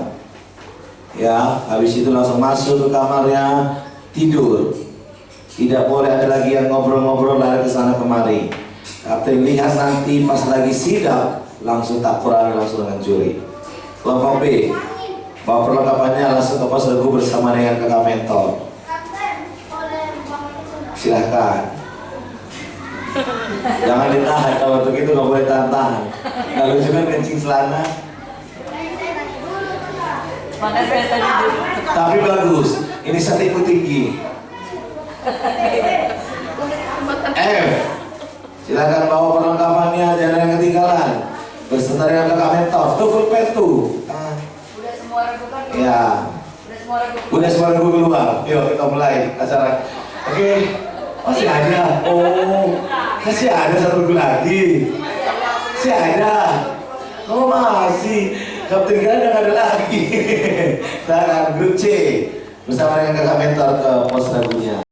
Ya, habis itu langsung masuk ke kamarnya, tidur. Tidak boleh ada lagi yang ngobrol-ngobrol lari ke sana kemari. Kapten lihat nanti pas lagi sidak, langsung tak kurangi, langsung dengan juri. Kelompok B, bawa perlengkapannya langsung ke pos regu bersama dengan kakak mentor. Silahkan. Jangan ditahan, kalau untuk itu nggak boleh tahan-tahan. Lalu juga kencing selana. Tapi bagus, ini satiku tinggi. F, silakan bawa perlengkapannya, jangan yang ketinggalan. Berserta dengan kakak mentor, tukul petu. Udah semua regu kan? Ya. Udah semua regu keluar. Yuk kita mulai acara. Oke. Masih ada. Oh, masih ada satu regu lagi. Masih ada. Oh masih. Kapten kira udah ada lagi. Silakan grup C bersama dengan kakak mentor ke pos regunya.